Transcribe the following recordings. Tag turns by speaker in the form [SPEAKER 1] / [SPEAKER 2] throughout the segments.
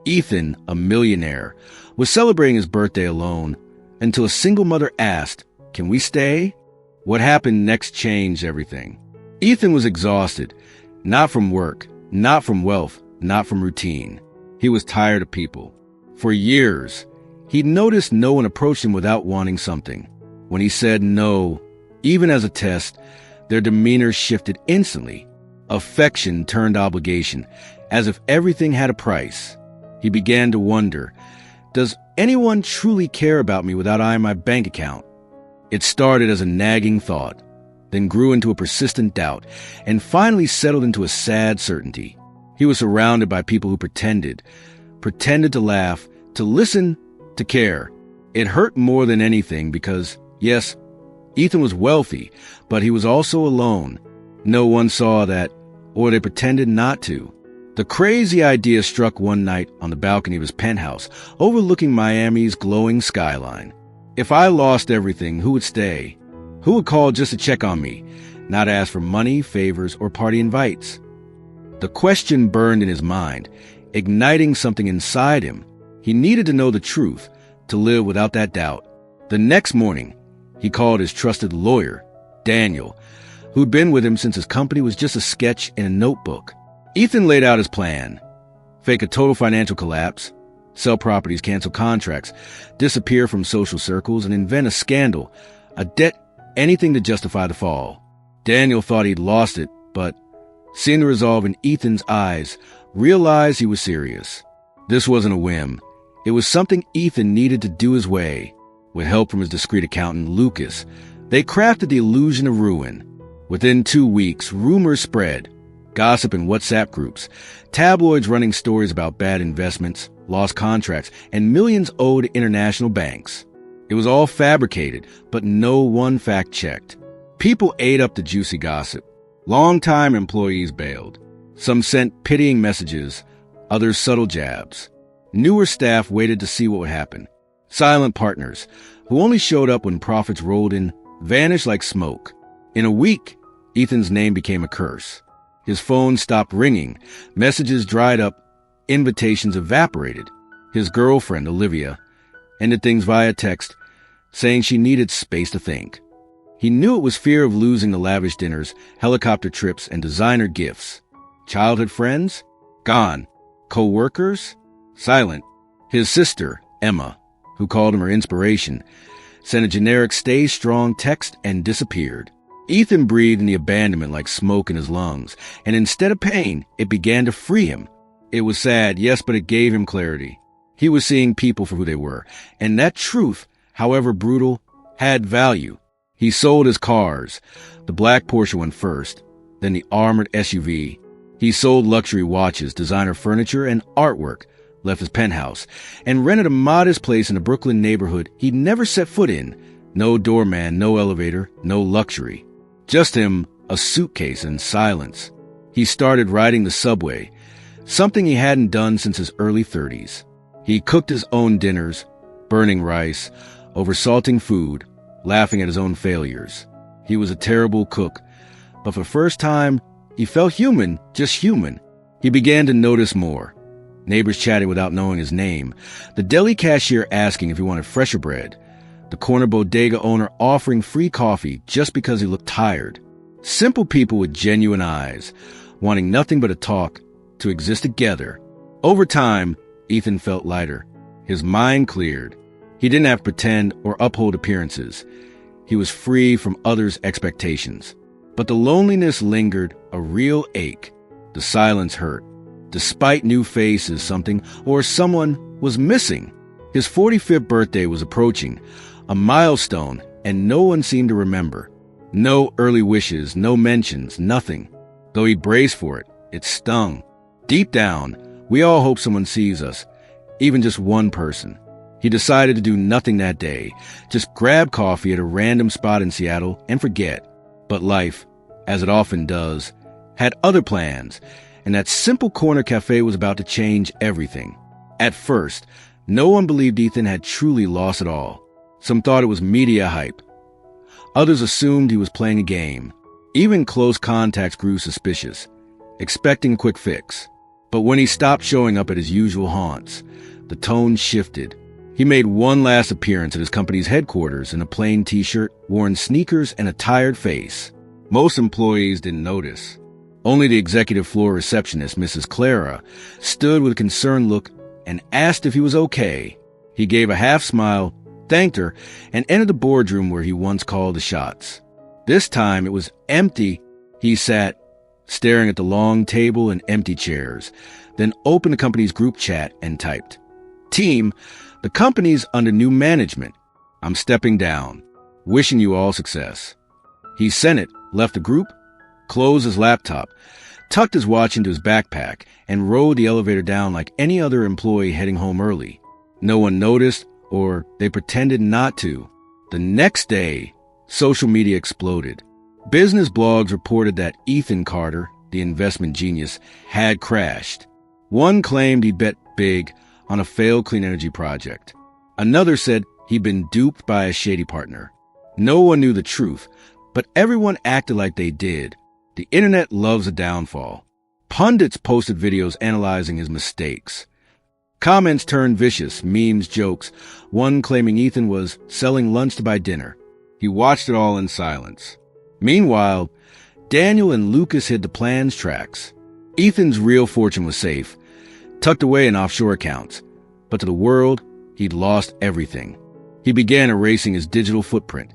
[SPEAKER 1] Ethan, a millionaire, was celebrating his birthday alone until a single mother asked, "Can we stay?" What happened next changed everything. Ethan was exhausted, not from work, not from wealth, not from routine. He was tired of people. For years, he'd noticed no one approached him without wanting something. When he said no, even as a test, their demeanor shifted instantly. Affection turned obligation, as if everything had a price. He began to wonder, does anyone truly care about me without eyeing my bank account? It started as a nagging thought, then grew into a persistent doubt, and finally settled into a sad certainty. He was surrounded by people who pretended to laugh, to listen, to care. It hurt more than anything because, yes, Ethan was wealthy, but he was also alone. No one saw that, or they pretended not to. The crazy idea struck one night on the balcony of his penthouse, overlooking Miami's glowing skyline. If I lost everything, who would stay? Who would call just to check on me, not ask for money, favors, or party invites? The question burned in his mind, igniting something inside him. He needed to know the truth, to live without that doubt. The next morning, he called his trusted lawyer, Daniel, who'd been with him since his company was just a sketch in a notebook. Ethan laid out his plan: fake a total financial collapse, sell properties, cancel contracts, disappear from social circles, and invent a scandal, a debt, anything to justify the fall. Daniel thought he'd lost it, but seeing the resolve in Ethan's eyes, realized he was serious. This wasn't a whim. It was something Ethan needed to do his way. With help from his discreet accountant, Lucas, they crafted the illusion of ruin. Within 2 weeks, rumors spread. Gossip in WhatsApp groups, tabloids running stories about bad investments, lost contracts, and millions owed to international banks. It was all fabricated, but no one fact-checked. People ate up the juicy gossip. Long-time employees bailed. Some sent pitying messages, others subtle jabs. Newer staff waited to see what would happen. Silent partners, who only showed up when profits rolled in, vanished like smoke. In a week, Ethan's name became a curse. His phone stopped ringing, messages dried up, invitations evaporated. His girlfriend, Olivia, ended things via text, saying she needed space to think. He knew it was fear of losing the lavish dinners, helicopter trips, and designer gifts. Childhood friends? Gone. Co-workers? Silent. His sister, Emma, who called him her inspiration, sent a generic "stay strong" text and disappeared. Ethan breathed in the abandonment like smoke in his lungs, and instead of pain, it began to free him. It was sad, yes, but it gave him clarity. He was seeing people for who they were, and that truth, however brutal, had value. He sold his cars. The black Porsche went first, then the armored SUV. He sold luxury watches, designer furniture, and artwork, left his penthouse, and rented a modest place in a Brooklyn neighborhood he'd never set foot in. No doorman, no elevator, no luxury. Just him, a suitcase, and silence. He started riding the subway, something he hadn't done since his early 30s. He cooked his own dinners, burning rice, oversalting food, laughing at his own failures. He was a terrible cook, but for the first time, he felt human, just human. He began to notice more. Neighbors chatting without knowing his name, the deli cashier asking if he wanted fresher bread, the corner bodega owner offering free coffee just because he looked tired. Simple people with genuine eyes, wanting nothing but to talk, to exist together. Over time, Ethan felt lighter. His mind cleared. He didn't have to pretend or uphold appearances. He was free from others' expectations. But the loneliness lingered, a real ache. The silence hurt. Despite new faces, something or someone was missing. His 45th birthday was approaching, a milestone, and no one seemed to remember. No early wishes, no mentions, nothing. Though he braced for it, it stung. Deep down, we all hope someone sees us, even just one person. He decided to do nothing that day, just grab coffee at a random spot in Seattle and forget. But life, as it often does, had other plans, and that simple corner cafe was about to change everything. At first, no one believed Ethan had truly lost it all. Some thought it was media hype. Others assumed he was playing a game. Even close contacts grew suspicious, expecting a quick fix. But when he stopped showing up at his usual haunts, the tone shifted. He made one last appearance at his company's headquarters in a plain t-shirt, worn sneakers, and a tired face. Most employees didn't notice. Only the executive floor receptionist, Mrs. Clara, stood with a concerned look and asked if he was okay. He gave a half smile, thanked her, and entered the boardroom where he once called the shots. This time it was empty. He sat, staring at the long table and empty chairs, then opened the company's group chat and typed, "Team, the company's under new management. I'm stepping down. Wishing you all success." He sent it, left the group, closed his laptop, tucked his watch into his backpack, and rode the elevator down like any other employee heading home early. No one noticed, or they pretended not to. The next day, social media exploded. Business blogs reported that Ethan Carter, the investment genius, had crashed. One claimed he'd bet big on a failed clean energy project. Another said he'd been duped by a shady partner. No one knew the truth, but everyone acted like they did. The internet loves a downfall. Pundits posted videos analyzing his mistakes. Comments turned vicious, memes, jokes, one claiming Ethan was selling lunch to buy dinner. He watched it all in silence. Meanwhile, Daniel and Lucas hid the plan's tracks. Ethan's real fortune was safe, tucked away in offshore accounts. But to the world, he'd lost everything. He began erasing his digital footprint,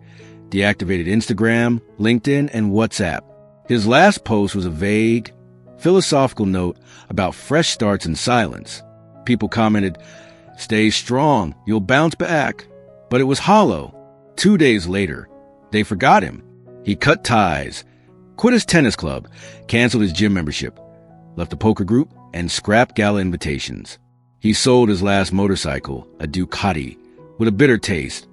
[SPEAKER 1] deactivated Instagram, LinkedIn, and WhatsApp. His last post was a vague, philosophical note about fresh starts and silence. People commented, "Stay strong, you'll bounce back." But it was hollow. 2 days later, they forgot him. He cut ties, quit his tennis club, canceled his gym membership, left the poker group, and scrapped gala invitations. He sold his last motorcycle, a Ducati, with a bitter taste,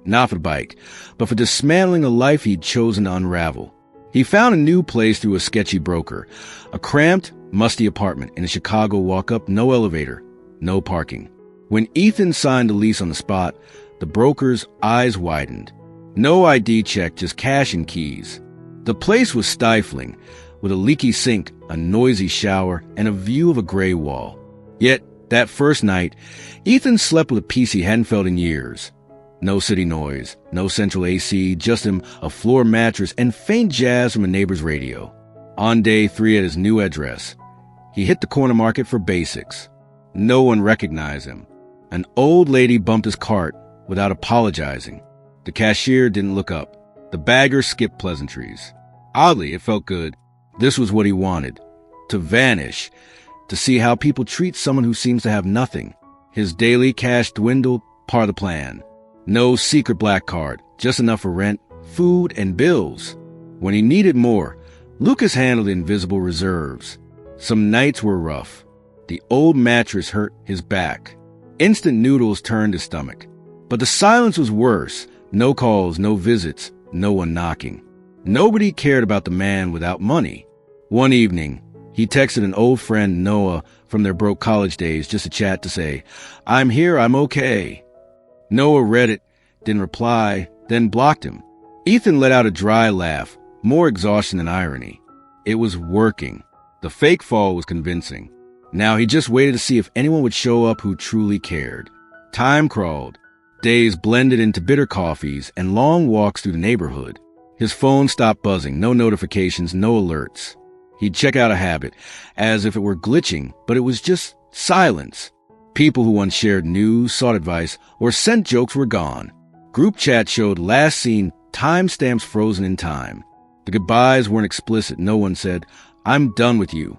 [SPEAKER 1] not for the bike, but for dismantling a life he'd chosen to unravel. He found a new place through a sketchy broker, a cramped, musty apartment in a Chicago walk-up, no elevator, no parking. When Ethan signed the lease on the spot, the broker's eyes widened. No ID check, just cash and keys. The place was stifling, with a leaky sink, a noisy shower, and a view of a gray wall. Yet, that first night, Ethan slept with a peace he hadn't felt in years. No city noise, no central AC, just a floor mattress and faint jazz from a neighbor's radio. On day 3 at his new address, he hit the corner market for basics. No one recognized him. An old lady bumped his cart without apologizing. The cashier didn't look up. The bagger skipped pleasantries. Oddly, it felt good. This was what he wanted. To vanish. To see how people treat someone who seems to have nothing. His daily cash dwindled, part of the plan. No secret black card, just enough for rent, food, and bills. When he needed more, Lucas handled invisible reserves. Some nights were rough. The old mattress hurt his back. Instant noodles turned his stomach. But the silence was worse. No calls, no visits, no one knocking. Nobody cared about the man without money. One evening, he texted an old friend, Noah, from their broke college days just to chat to say, "I'm here, I'm okay." Noah read it, didn't reply, then blocked him. Ethan let out a dry laugh, more exhaustion than irony. It was working. The fake fall was convincing. Now he just waited to see if anyone would show up who truly cared. Time crawled. Days blended into bitter coffees and long walks through the neighborhood. His phone stopped buzzing, no notifications, no alerts. He'd check out a habit, as if it were glitching, but it was just silence. People who once shared news, sought advice, or sent jokes were gone. Group chat showed last seen timestamps frozen in time. The goodbyes weren't explicit. No one said, "I'm done with you."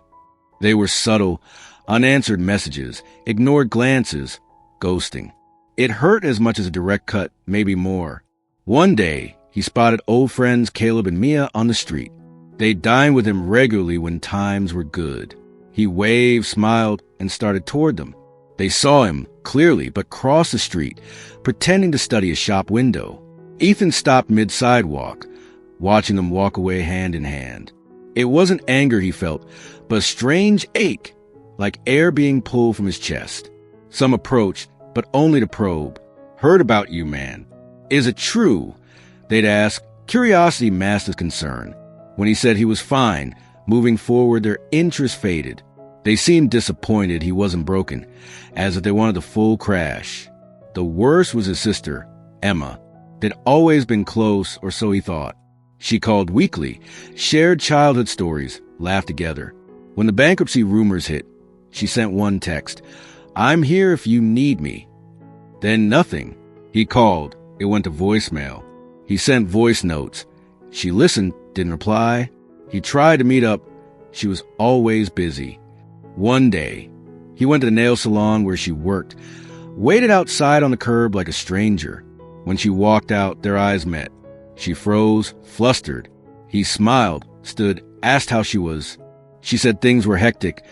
[SPEAKER 1] They were subtle, unanswered messages, ignored glances, ghosting. It hurt as much as a direct cut, maybe more. One day, he spotted old friends Caleb and Mia on the street. They dined with him regularly when times were good. He waved, smiled, and started toward them. They saw him, clearly, but crossed the street, pretending to study a shop window. Ethan stopped mid-sidewalk, watching them walk away hand in hand. It wasn't anger he felt, but a strange ache, like air being pulled from his chest. Some approached, but only to probe. "Heard about you, man. Is it true?" They'd ask. Curiosity masked his concern. When he said he was fine, moving forward, their interest faded. They seemed disappointed he wasn't broken, as if they wanted the full crash. The worst was his sister, Emma. They'd always been close, or so he thought. She called weekly, shared childhood stories, laughed together. When the bankruptcy rumors hit, she sent one text, "I'm here if you need me." Then nothing. He called. It went to voicemail. He sent voice notes. She listened, didn't reply. He tried to meet up. She was always busy. One day, he went to the nail salon where she worked, waited outside on the curb like a stranger. When she walked out, their eyes met. She froze, flustered. He smiled, stood, asked how she was. She said things were hectic.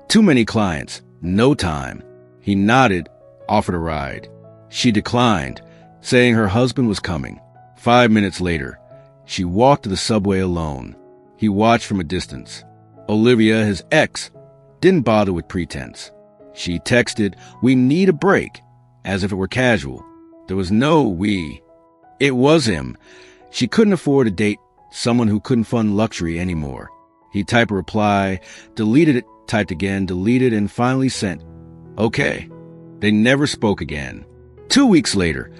[SPEAKER 1] Too many clients, no time. He nodded, offered a ride. She declined, saying her husband was coming. 5 minutes later, she walked to the subway alone. He watched from a distance. Olivia, his ex, didn't bother with pretense. She texted, "We need a break," as if it were casual. There was no we. It was him. She couldn't afford to date someone who couldn't fund luxury anymore. He typed a reply, deleted it, typed again, deleted, and finally sent, "Okay." They never spoke again. 2 weeks later,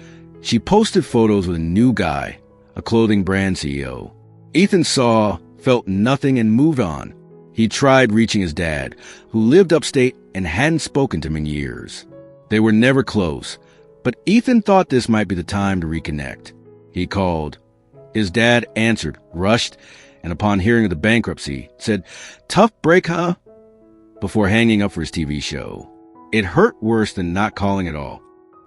[SPEAKER 1] she posted photos with a new guy, a clothing brand CEO. Ethan saw, felt nothing, and moved on. He tried reaching his dad, who lived upstate and hadn't spoken to him in years. They were never close, but Ethan thought this might be the time to reconnect. He called. His dad answered, rushed, and upon hearing of the bankruptcy, said, "Tough break, huh?" before hanging up for his TV show. It hurt worse than not calling at all.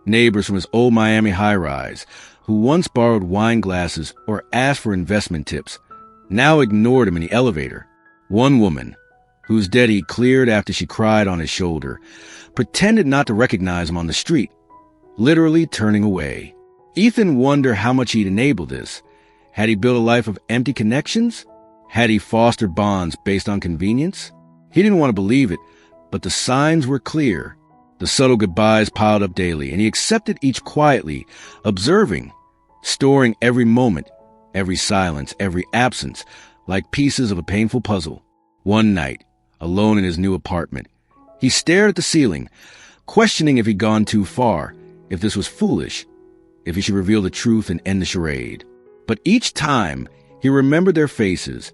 [SPEAKER 1] Neighbors from his old Miami high-rise, who once borrowed wine glasses or asked for investment tips, now ignored him in the elevator. One woman, whose debt he cleared after she cried on his shoulder, pretended not to recognize him on the street, literally turning away. Ethan wondered how much he'd enabled this. Had he built a life of empty connections? Had he fostered bonds based on convenience? He didn't want to believe it, but the signs were clear. The subtle goodbyes piled up daily, and he accepted each quietly, observing, storing every moment, every silence, every absence, like pieces of a painful puzzle. One night, alone in his new apartment, he stared at the ceiling, questioning if he'd gone too far, if this was foolish, if he should reveal the truth and end the charade. But each time, he remembered their faces,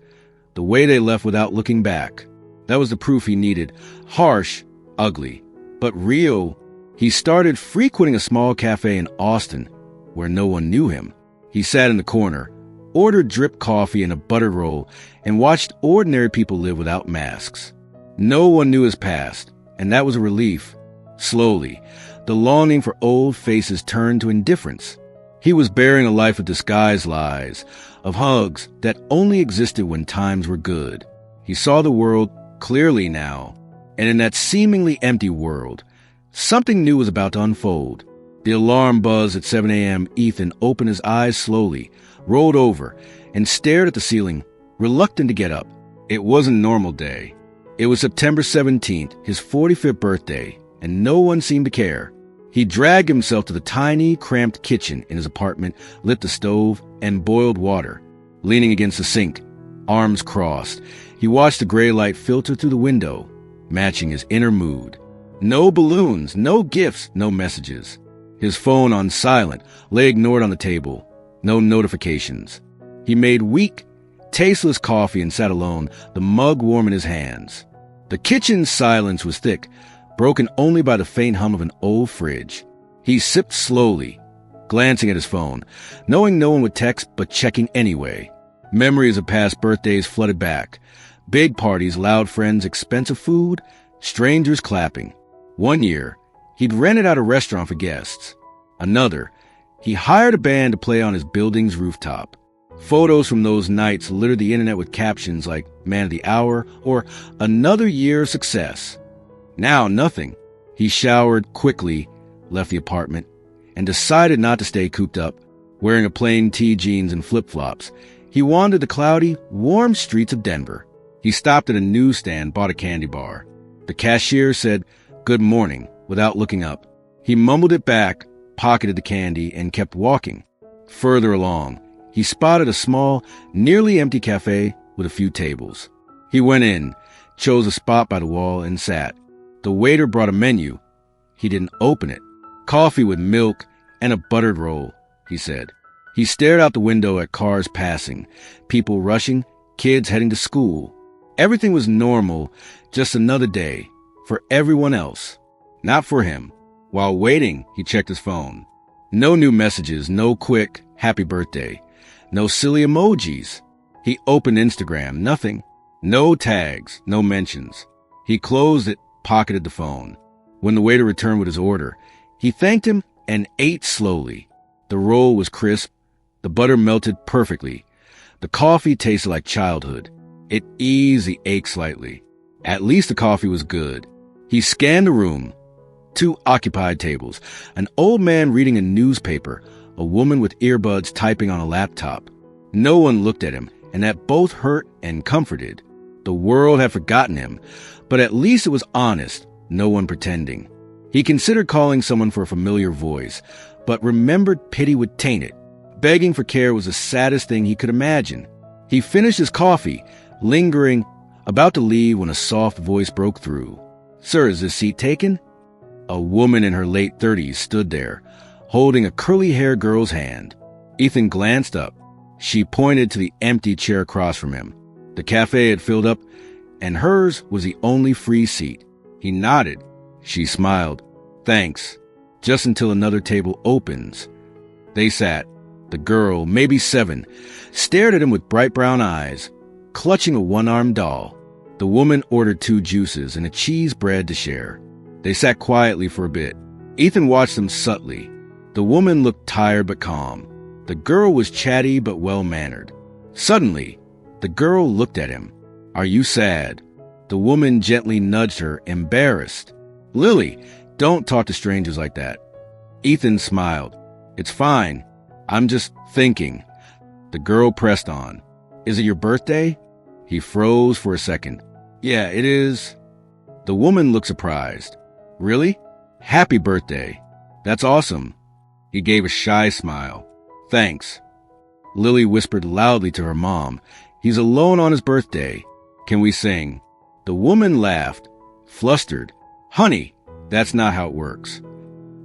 [SPEAKER 1] the way they left without looking back. That was the proof he needed. Harsh, ugly, but real. He started frequenting a small cafe in Austin, where no one knew him. He sat in the corner, ordered drip coffee and a butter roll, and watched ordinary people live without masks. No one knew his past, and that was a relief. Slowly, the longing for old faces turned to indifference. He was bearing a life of disguised lies, of hugs that only existed when times were good. He saw the world clearly now, and in that seemingly empty world, something new was about to unfold. The alarm buzzed at 7 a.m. Ethan opened his eyes slowly, rolled over, and stared at the ceiling, reluctant to get up. It wasn't a normal day. It was September 17th, his 45th birthday, and no one seemed to care. He dragged himself to the tiny, cramped kitchen in his apartment, lit the stove, and boiled water. Leaning against the sink, arms crossed, he watched the gray light filter through the window, matching his inner mood. No balloons, no gifts, no messages. His phone on silent, lay ignored on the table. No notifications. He made weak, tasteless coffee and sat alone, the mug warm in his hands. The kitchen's silence was thick, broken only by the faint hum of an old fridge. He sipped slowly, glancing at his phone, knowing no one would text but checking anyway. Memories of past birthdays flooded back. Big parties, loud friends, expensive food, strangers clapping. One year, he'd rented out a restaurant for guests. Another, he hired a band to play on his building's rooftop. Photos from those nights littered the internet with captions like "Man of the Hour" or "Another Year of Success." Now, nothing. He showered quickly, left the apartment, and decided not to stay cooped up. Wearing a plain tee jeans and flip-flops, he wandered the cloudy, warm streets of Denver. He stopped at a newsstand, bought a candy bar. The cashier said, "Good morning," without looking up. He mumbled it back, pocketed the candy, and kept walking. Further along, he spotted a small, nearly empty cafe with a few tables. He went in, chose a spot by the wall, and sat. The waiter brought a menu. He didn't open it. "Coffee with milk and a buttered roll," he said. He stared out the window at cars passing, people rushing, kids heading to school. Everything was normal, just another day, for everyone else, not for him. While waiting, he checked his phone. No new messages, no quick, "happy birthday." No silly emojis. He opened Instagram, nothing. No tags, no mentions. He closed it, pocketed the phone. When the waiter returned with his order, he thanked him and ate slowly. The roll was crisp. The butter melted perfectly. The coffee tasted like childhood. It eased the ache slightly. At least the coffee was good. He scanned the room. 2 occupied tables. An old man reading a newspaper. A woman with earbuds typing on a laptop. No one looked at him, and that both hurt and comforted. The world had forgotten him, but at least it was honest, no one pretending. He considered calling someone for a familiar voice, but remembered pity would taint it. Begging for care was the saddest thing he could imagine. He finished his coffee, lingering, about to leave when a soft voice broke through. "Sir, is this seat taken?" A woman in her late 30s stood there, holding a curly-haired girl's hand. Ethan glanced up. She pointed to the empty chair across from him. The cafe had filled up, and hers was the only free seat. He nodded. She smiled. "Thanks. Just until another table opens." They sat. The girl, maybe 7, stared at him with bright brown eyes, clutching a one-armed doll. The woman ordered 2 juices and a cheese bread to share. They sat quietly for a bit. Ethan watched them subtly. The woman looked tired but calm. The girl was chatty but well-mannered. Suddenly, the girl looked at him. "Are you sad?" The woman gently nudged her, embarrassed. "Lily, don't talk to strangers like that." Ethan smiled. "It's fine. I'm just thinking." The girl pressed on. "Is it your birthday?" He froze for a second. "Yeah, it is." The woman looked surprised. "Really? Happy birthday. That's awesome." He gave a shy smile. "Thanks." Lily whispered loudly to her mom. "He's alone on his birthday. Can we sing?" The woman laughed, flustered. "Honey, that's not how it works."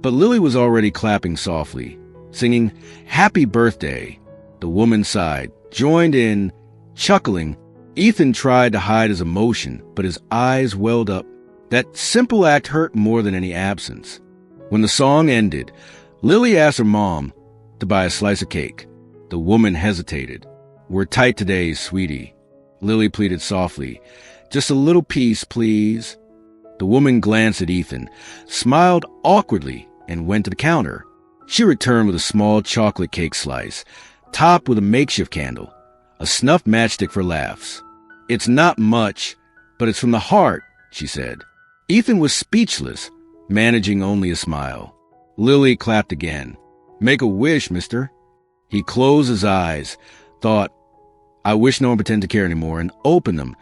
[SPEAKER 1] But Lily was already clapping softly, singing "Happy Birthday." The woman sighed, joined in, chuckling. Ethan tried to hide his emotion, but his eyes welled up. That simple act hurt more than any absence. When the song ended, Lily asked her mom to buy a slice of cake. The woman hesitated. "We're tight today, sweetie." Lily pleaded softly. "Just a little piece, please." The woman glanced at Ethan, smiled awkwardly, and went to the counter. She returned with a small chocolate cake slice, topped with a makeshift candle, a snuffed matchstick for laughs. "It's not much, but it's from the heart," she said. Ethan was speechless, managing only a smile. Lily clapped again. "Make a wish, mister." He closed his eyes, thought, "I wish no one pretended to care anymore," and opened them,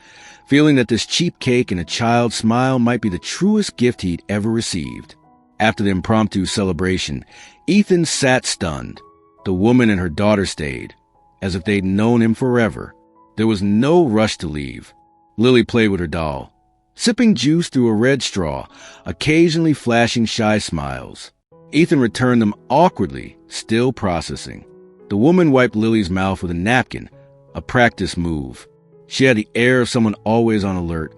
[SPEAKER 1] feeling that this cheap cake and a child's smile might be the truest gift he'd ever received. After the impromptu celebration, Ethan sat stunned. The woman and her daughter stayed, as if they'd known him forever. There was no rush to leave. Lily played with her doll, sipping juice through a red straw, occasionally flashing shy smiles. Ethan returned them awkwardly, still processing. The woman wiped Lily's mouth with a napkin, a practice move. She had the air of someone always on alert,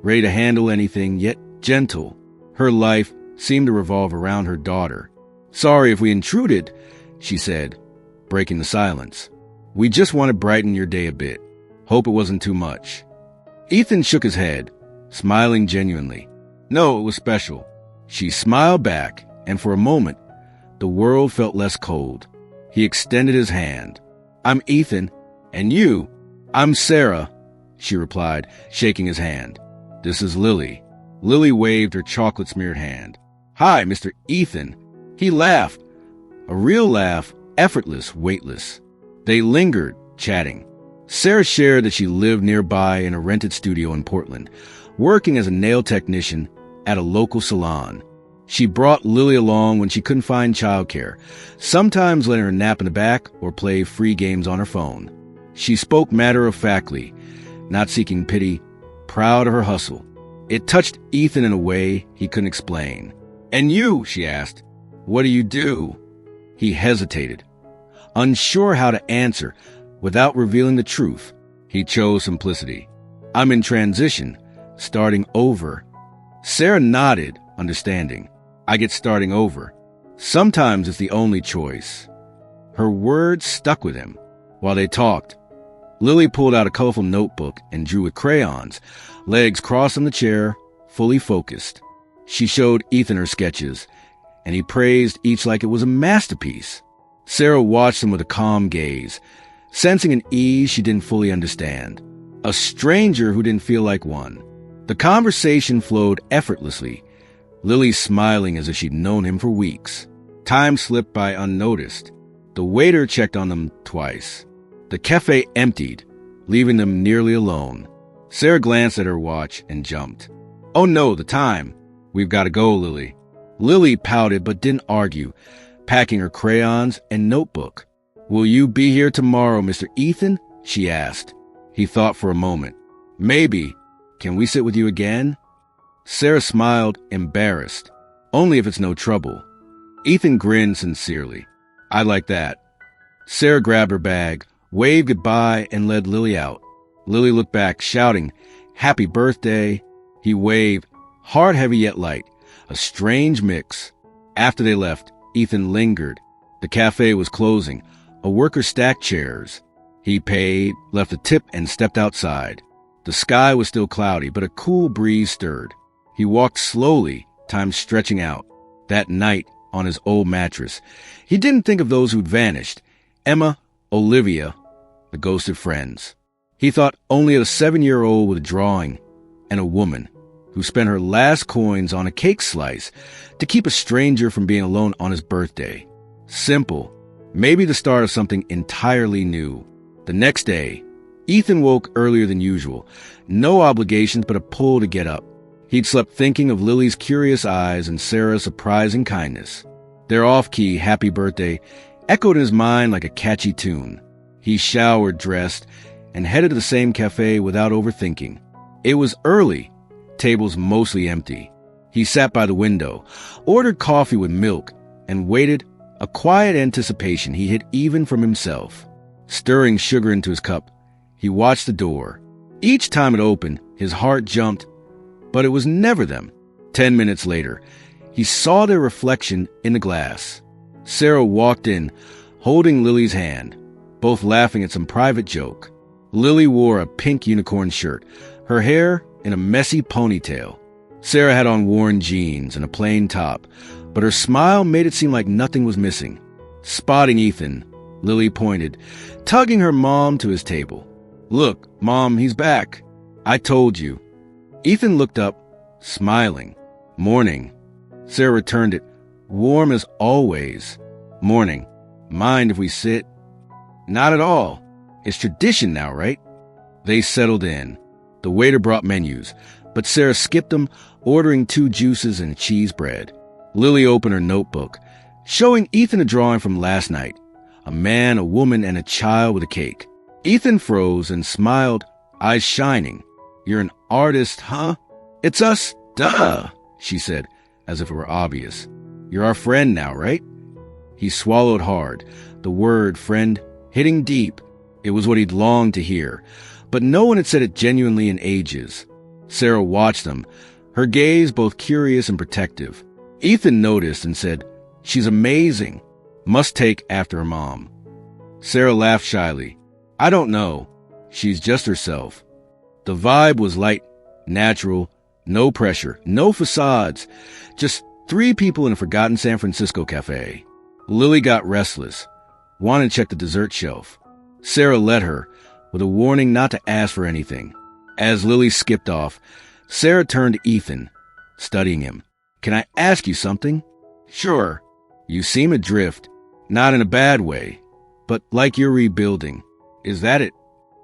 [SPEAKER 1] ready to handle anything, yet gentle. Her life seemed to revolve around her daughter. "Sorry if we intruded," she said, breaking the silence. "We just want to brighten your day a bit. Hope it wasn't too much." Ethan shook his head, smiling genuinely. "No, it was special." She smiled back, and for a moment, the world felt less cold. He extended his hand. "I'm Ethan. And you?" "I'm Sarah," she replied, shaking his hand. "This is Lily." Lily waved her chocolate-smeared hand. "Hi, Mr. Ethan." He laughed. A real laugh, effortless, weightless. They lingered, chatting. Sarah shared that she lived nearby in a rented studio in Portland, working as a nail technician at a local salon. She brought Lily along when she couldn't find childcare, sometimes letting her nap in the back or play free games on her phone. She spoke matter-of-factly, not seeking pity, proud of her hustle. It touched Ethan in a way he couldn't explain. "And you?" she asked. "What do you do?" He hesitated, unsure how to answer without revealing the truth. He chose simplicity. "I'm in transition, starting over." Sarah nodded, understanding. "I get starting over. Sometimes it's the only choice." Her words stuck with him. While they talked, Lily pulled out a colorful notebook and drew with crayons, legs crossed on the chair, fully focused. She showed Ethan her sketches, and he praised each like it was a masterpiece. Sarah watched them with a calm gaze, sensing an ease she didn't fully understand. A stranger who didn't feel like one. The conversation flowed effortlessly, Lily smiling as if she'd known him for weeks. Time slipped by unnoticed. The waiter checked on them twice. The cafe emptied, leaving them nearly alone. Sarah glanced at her watch and jumped. "Oh no, the time. We've got to go, Lily." Lily pouted but didn't argue, packing her crayons and notebook. "Will you be here tomorrow, Mr. Ethan?" she asked. He thought for a moment. "Maybe. Can we sit with you again?" Sarah smiled, embarrassed. "Only if it's no trouble." Ethan grinned sincerely. "I like that." Sarah grabbed her bag, waved goodbye, and led Lily out. Lily looked back, shouting, "Happy birthday." He waved, heart heavy yet light, a strange mix. After they left, Ethan lingered. The cafe was closing. A worker stacked chairs. He paid, left a tip, and stepped outside. The sky was still cloudy, but a cool breeze stirred. He walked slowly, time stretching out. That night, on his old mattress, he didn't think of those who'd vanished. Emma, Olivia, the ghosted friends. He thought only of a 7-year-old with a drawing and a woman who spent her last coins on a cake slice to keep a stranger from being alone on his birthday. Simple, maybe the start of something entirely new. The next day, Ethan woke earlier than usual. No obligations but a pull to get up. He'd slept thinking of Lily's curious eyes and Sarah's surprising kindness. Their off-key happy birthday echoed in his mind like a catchy tune. He showered, dressed, and headed to the same cafe without overthinking. It was early, tables mostly empty. He sat by the window, ordered coffee with milk, and waited, a quiet anticipation he hid even from himself. Stirring sugar into his cup, he watched the door. Each time it opened, his heart jumped, but it was never them. 10 minutes later, he saw their reflection in the glass. Sarah walked in, holding Lily's hand, both laughing at some private joke. Lily wore a pink unicorn shirt, her hair in a messy ponytail. Sarah had on worn jeans and a plain top, but her smile made it seem like nothing was missing. Spotting Ethan, Lily pointed, tugging her mom to his table. "Look, Mom, he's back. I told you." Ethan looked up, smiling. "Morning." Sarah returned it, warm as always. "Morning. Mind if we sit?" "Not at all. It's tradition now, right?" They settled in. The waiter brought menus, but Sarah skipped them, ordering 2 juices and cheese bread. Lily opened her notebook, showing Ethan a drawing from last night. A man, a woman, and a child with a cake. Ethan froze and smiled, eyes shining. "You're an artist, huh?" "It's us, duh," she said, as if it were obvious. "You're our friend now, right?" He swallowed hard, the word friend hitting deep. It was what he'd longed to hear, but no one had said it genuinely in ages. Sarah watched them, her gaze both curious and protective. Ethan noticed and said, "She's amazing. Must take after her mom." Sarah laughed shyly. "I don't know. She's just herself." The vibe was light, natural, no pressure, no facades, just 3 people in a forgotten San Francisco cafe. Lily got restless, wanted to check the dessert shelf. Sarah let her, with a warning not to ask for anything. As Lily skipped off, Sarah turned to Ethan, studying him. "Can I ask you something?" "Sure." "You seem adrift, not in a bad way, but like you're rebuilding. Is that it?"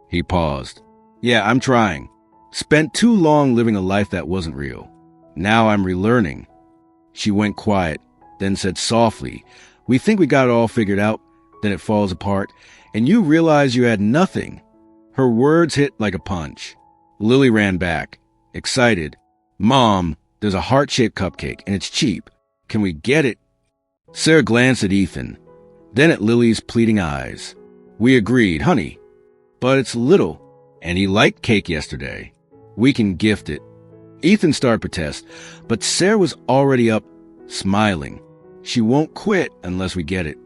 [SPEAKER 1] He paused. "Yeah, I'm trying. Spent too long living a life that wasn't real. Now I'm relearning." She went quiet, then said softly, "We think we got it all figured out, then it falls apart, and you realize you had nothing." Her words hit like a punch. Lily ran back, excited. Mom, there's a heart-shaped cupcake, and it's cheap. Can we get it? Sarah glanced at Ethan, then at Lily's pleading eyes. We agreed, honey, but it's little, and he liked cake yesterday. We can gift it. Ethan started to protest, but Sarah was already up, smiling. She won't quit unless we get it.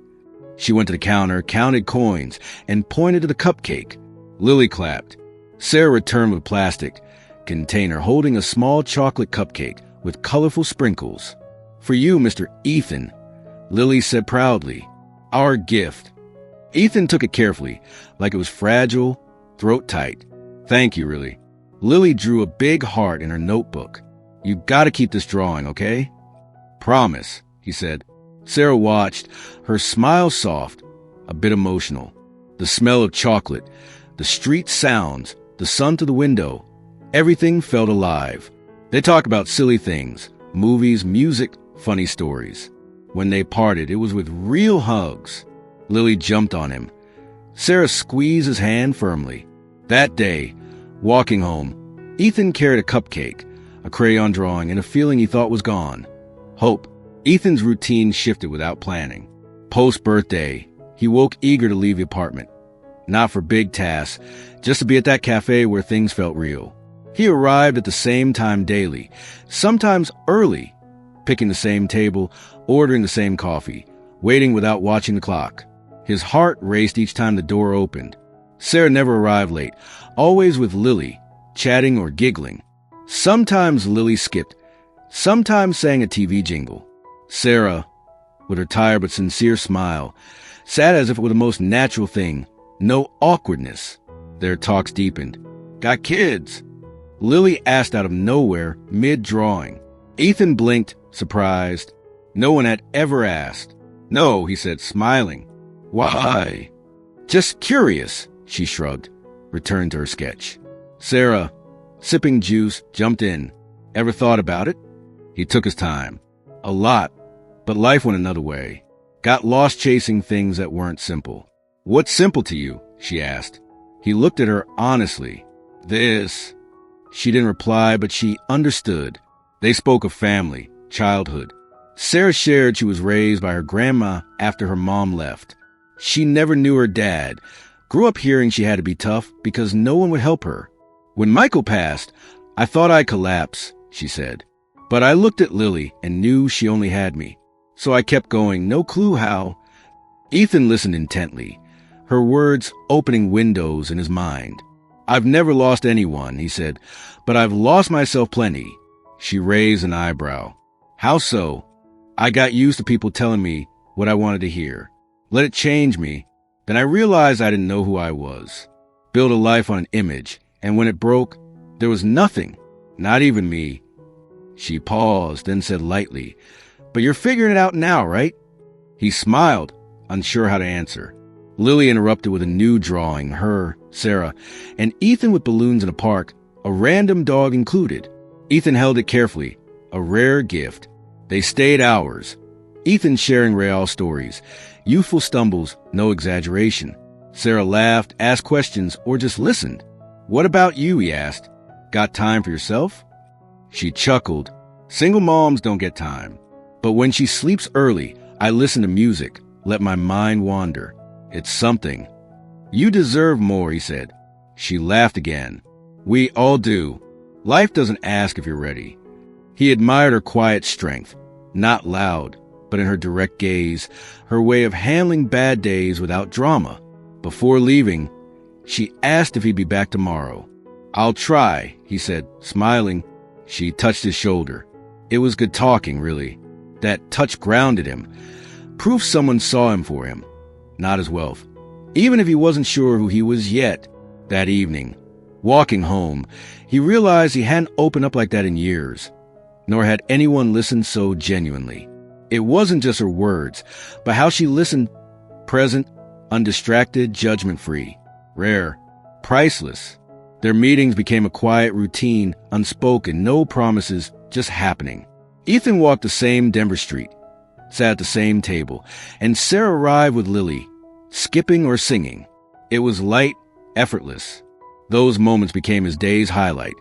[SPEAKER 1] She went to the counter, counted coins, and pointed to the cupcake. Lily clapped. Sarah returned with a plastic container holding a small chocolate cupcake with colorful sprinkles. For you, Mr. Ethan, Lily said proudly. Our gift. Ethan took it carefully, like it was fragile, throat tight. Thank you, really. Lily drew a big heart in her notebook. You've got to keep this drawing, okay? Promise, he said. Sarah watched, her smile soft, a bit emotional. The smell of chocolate, the street sounds, the sun through the window, everything felt alive. They talked about silly things, movies, music, funny stories. When they parted, it was with real hugs. Lily jumped on him. Sarah squeezed his hand firmly. That day, walking home, Ethan carried a cupcake, a crayon drawing, and a feeling he thought was gone. Hope. Ethan's routine shifted without planning. Post-birthday, he woke eager to leave the apartment. Not for big tasks, just to be at that cafe where things felt real. He arrived at the same time daily, sometimes early, picking the same table, ordering the same coffee, waiting without watching the clock. His heart raced each time the door opened. Sarah never arrived late, always with Lily, chatting or giggling. Sometimes Lily skipped, sometimes sang a TV jingle. Sarah, with her tired but sincere smile, sat as if it were the most natural thing, no awkwardness. Their talks deepened. Got kids? Lily asked out of nowhere, mid-drawing. Ethan blinked, surprised. No one had ever asked. No, he said, smiling. Why? Just curious, she shrugged, returned to her sketch. Sarah, sipping juice, jumped in. Ever thought about it? He took his time. A lot, but life went another way. Got lost chasing things that weren't simple. What's simple to you? She asked. He looked at her honestly. This. She didn't reply, but she understood. They spoke of family, childhood. Sarah shared she was raised by her grandma after her mom left. She never knew her dad, grew up hearing she had to be tough because no one would help her. When Michael passed, I thought I'd collapse, she said. But I looked at Lily and knew she only had me. So I kept going, no clue how. Ethan listened intently, her words opening windows in his mind. I've never lost anyone, he said, but I've lost myself plenty. She raised an eyebrow. How so? I got used to people telling me what I wanted to hear. Let it change me. Then I realized I didn't know who I was. Built a life on an image, and when it broke, there was nothing, not even me. She paused, then said lightly, But you're figuring it out now, right? He smiled, unsure how to answer. Lily interrupted with a new drawing, her, Sarah, and Ethan with balloons in a park, a random dog included. Ethan held it carefully, a rare gift. They stayed hours. Ethan sharing real stories, youthful stumbles, no exaggeration. Sarah laughed, asked questions, or just listened. What about you, he asked. Got time for yourself? She chuckled. Single moms don't get time. But when she sleeps early, I listen to music, let my mind wander. It's something. You deserve more, he said. She laughed again. We all do. Life doesn't ask if you're ready. He admired her quiet strength, not loud, but in her direct gaze, her way of handling bad days without drama. Before leaving, she asked if he'd be back tomorrow. I'll try, he said, smiling. She touched his shoulder. It was good talking, really. That touch grounded him. Proof someone saw him for him, not his wealth. Even if he wasn't sure who he was yet. That evening, walking home, he realized he hadn't opened up like that in years, nor had anyone listened so genuinely. It wasn't just her words, but how she listened, present, undistracted, judgment-free, rare, priceless. Their meetings became a quiet routine, unspoken, no promises, just happening. Ethan walked the same Denver street, sat at the same table, and Sarah arrived with Lily, skipping or singing. It was light, effortless. Those moments became his day's highlight,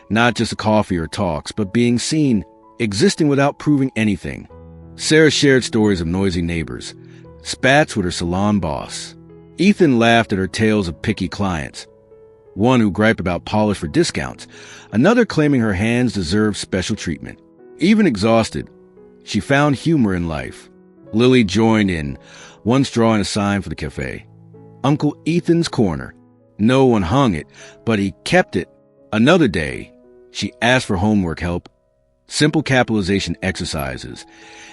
[SPEAKER 1] not just a coffee or talks, but being seen, existing without proving anything. Sarah shared stories of noisy neighbors, spats with her salon boss. Ethan laughed at her tales of picky clients, one who griped about polish for discounts, another claiming her hands deserved special treatment. Even exhausted, she found humor in life. Lily joined in, once drawing a sign for the cafe. Uncle Ethan's Corner. No one hung it, but he kept it. Another day, she asked for homework help, simple capitalization exercises,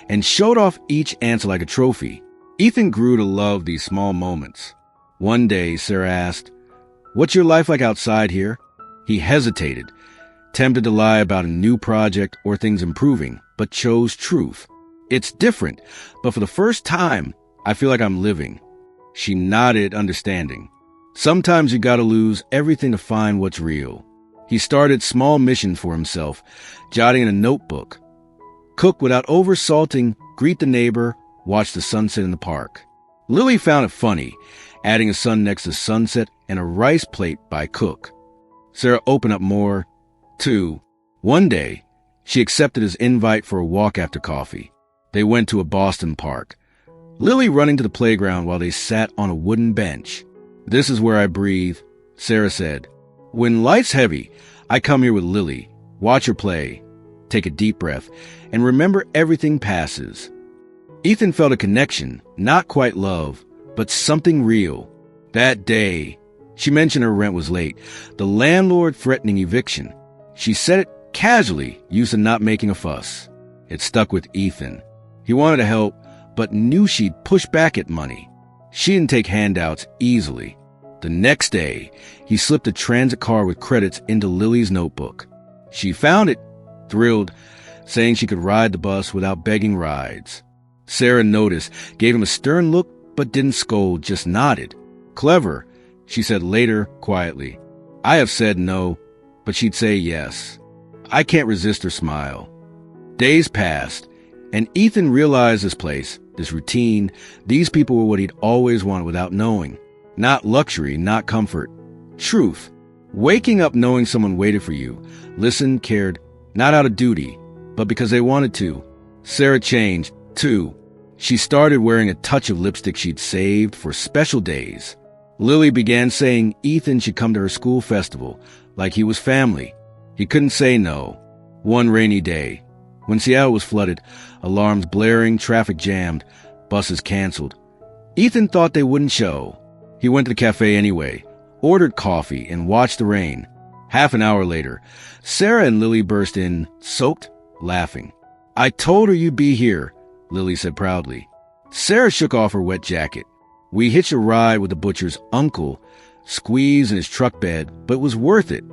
[SPEAKER 1] and showed off each answer like a trophy. Ethan grew to love these small moments. One day, Sarah asked, "What's your life like outside here?" He hesitated, tempted to lie about a new project or things improving, but chose truth. "It's different, but for the first time, I feel like I'm living." She nodded, understanding. Sometimes you gotta lose everything to find what's real. He started small missions for himself, jotting in a notebook. Cook without over-salting, greet the neighbor, watch the sunset in the park. Lily found it funny, adding a sun next to sunset and a rice plate by Cook. Sarah opened up more, too. One day, she accepted his invite for a walk after coffee. They went to a Boston park, Lily running to the playground while they sat on a wooden bench. "This is where I breathe," Sarah said. "When life's heavy, I come here with Lily, watch her play, take a deep breath, and remember everything passes." Ethan felt a connection, not quite love, but something real. That day, she mentioned her rent was late, the landlord threatening eviction. She said it casually, used to not making a fuss. It stuck with Ethan. He wanted to help, but knew she'd push back at money. She didn't take handouts easily. The next day, he slipped a transit card with credits into Lily's notebook. She found it, thrilled, saying she could ride the bus without begging rides. Sarah noticed, gave him a stern look, but didn't scold, just nodded. "Clever," she said later, quietly. I have said no, but she'd say yes. I can't resist her smile. Days passed, and Ethan realized this place, this routine, these people were what he'd always wanted without knowing. Not luxury, not comfort. Truth. Waking up knowing someone waited for you, listened, cared, not out of duty, but because they wanted to. Sarah changed, too. She started wearing a touch of lipstick she'd saved for special days. Lily began saying Ethan should come to her school festival, like he was family. He couldn't say no. One rainy day, when Seattle was flooded, alarms blaring, traffic jammed, buses canceled, Ethan thought they wouldn't show. He went to the cafe anyway, ordered coffee, and watched the rain. Half an hour later, Sarah and Lily burst in, soaked, laughing. "I told her you'd be here," Lily said proudly. Sarah shook off her wet jacket. "We hitched a ride with the butcher's uncle, squeezed in his truck bed, but it was worth it."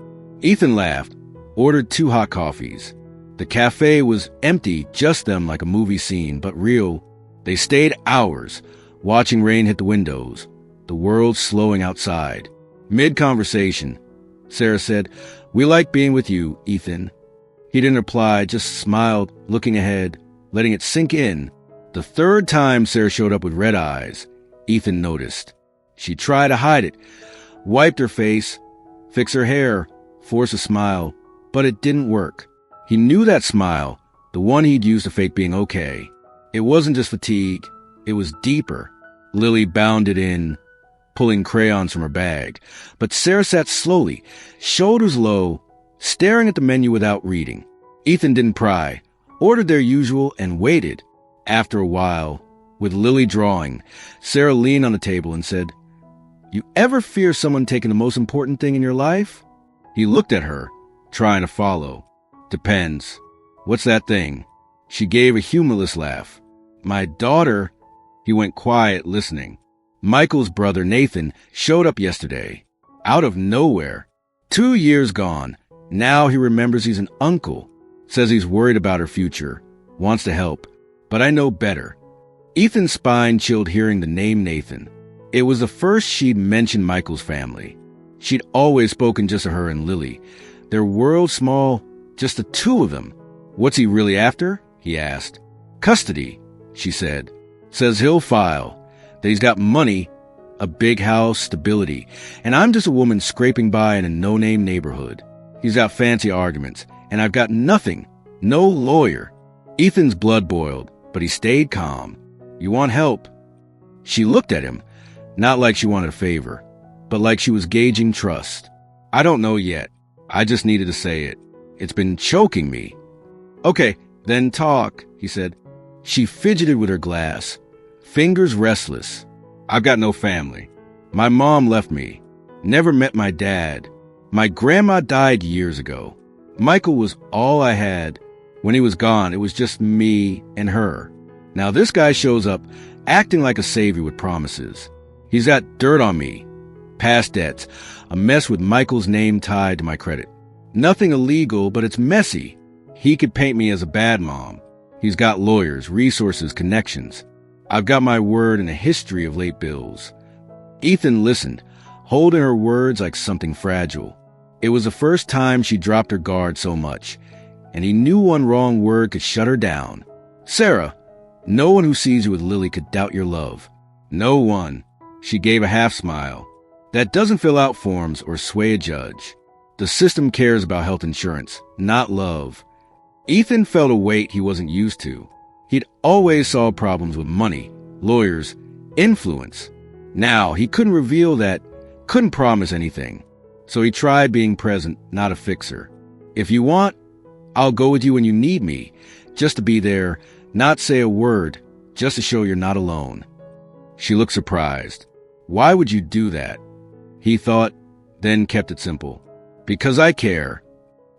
[SPEAKER 1] Ethan laughed, ordered 2 hot coffees. The cafe was empty, just them like a movie scene, but real. They stayed hours, watching rain hit the windows, the world slowing outside. Mid-conversation, Sarah said, "We like being with you, Ethan." He didn't reply, just smiled, looking ahead, letting it sink in. The third time Sarah showed up with red eyes, Ethan noticed. She tried to hide it, wiped her face, fixed her hair, forced a smile, but it didn't work. He knew that smile, the one he'd used to fake being okay. It wasn't just fatigue, it was deeper. Lily bounded in, pulling crayons from her bag, but Sarah sat slowly, shoulders low, staring at the menu without reading. Ethan didn't pry, ordered their usual, and waited. After a while, with Lily drawing, Sarah leaned on the table and said, "You ever fear someone taking the most important thing in your life?" He looked at her, trying to follow. "Depends. What's that thing?" She gave a humorless laugh. "My daughter." He went quiet, listening. Michael's brother, Nathan, showed up yesterday. Out of nowhere. 2 years gone. Now he remembers he's an uncle. Says he's worried about her future. Wants to help. But I know better. Ethan's spine chilled hearing the name Nathan. It was the first she'd mentioned Michael's family. She'd always spoken just to her and Lily. Their world small, just the two of them. "What's he really after?" he asked. "Custody," she said. "Says he'll file. That he's got money, A big house, stability, and I'm just a woman scraping by in a no-name neighborhood. He's got fancy arguments, and I've got nothing. No lawyer. Ethan's blood boiled, but he stayed calm. You want help? She looked at him, not like she wanted a favor, but like she was gauging trust. I don't know yet. I just needed to say it. It's been choking me. Okay, then talk, he said. She fidgeted with her glass, fingers restless. I've got no family. My mom left me. Never met my dad. My grandma died years ago. Michael was all I had. When he was gone, it was just me and her. Now this guy shows up acting like a savior with promises. He's got dirt on me, past debts, a mess with Michael's name tied to my credit. Nothing illegal, but it's messy. He could paint me as a bad mom. He's got lawyers, resources, connections. I've got my word and a history of late bills. Ethan listened, holding her words like something fragile. It was the first time she dropped her guard so much, and he knew one wrong word could shut her down. Sarah, no one who sees you with Lily could doubt your love. No one. She gave a half smile. That doesn't fill out forms or sway a judge. The system cares about health insurance, not love. Ethan felt a weight he wasn't used to. He'd always solved problems with money, lawyers, influence. Now he couldn't reveal that, couldn't promise anything. So he tried being present, not a fixer. If you want, I'll go with you when you need me, just to be there, not say a word, just to show you're not alone. She looked surprised. Why would you do that? He thought, then kept it simple. Because I care.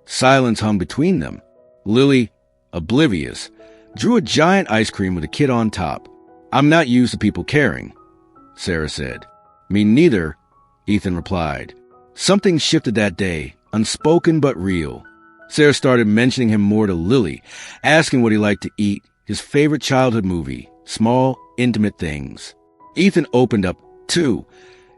[SPEAKER 1] Silence hung between them. Lily, oblivious, drew a giant ice cream with a kid on top. I'm not used to people caring, Sarah said. Me neither, Ethan replied. Something shifted that day, unspoken but real. Sarah started mentioning him more to Lily, asking what he liked to eat, his favorite childhood movie, small, intimate things. Ethan opened up, too,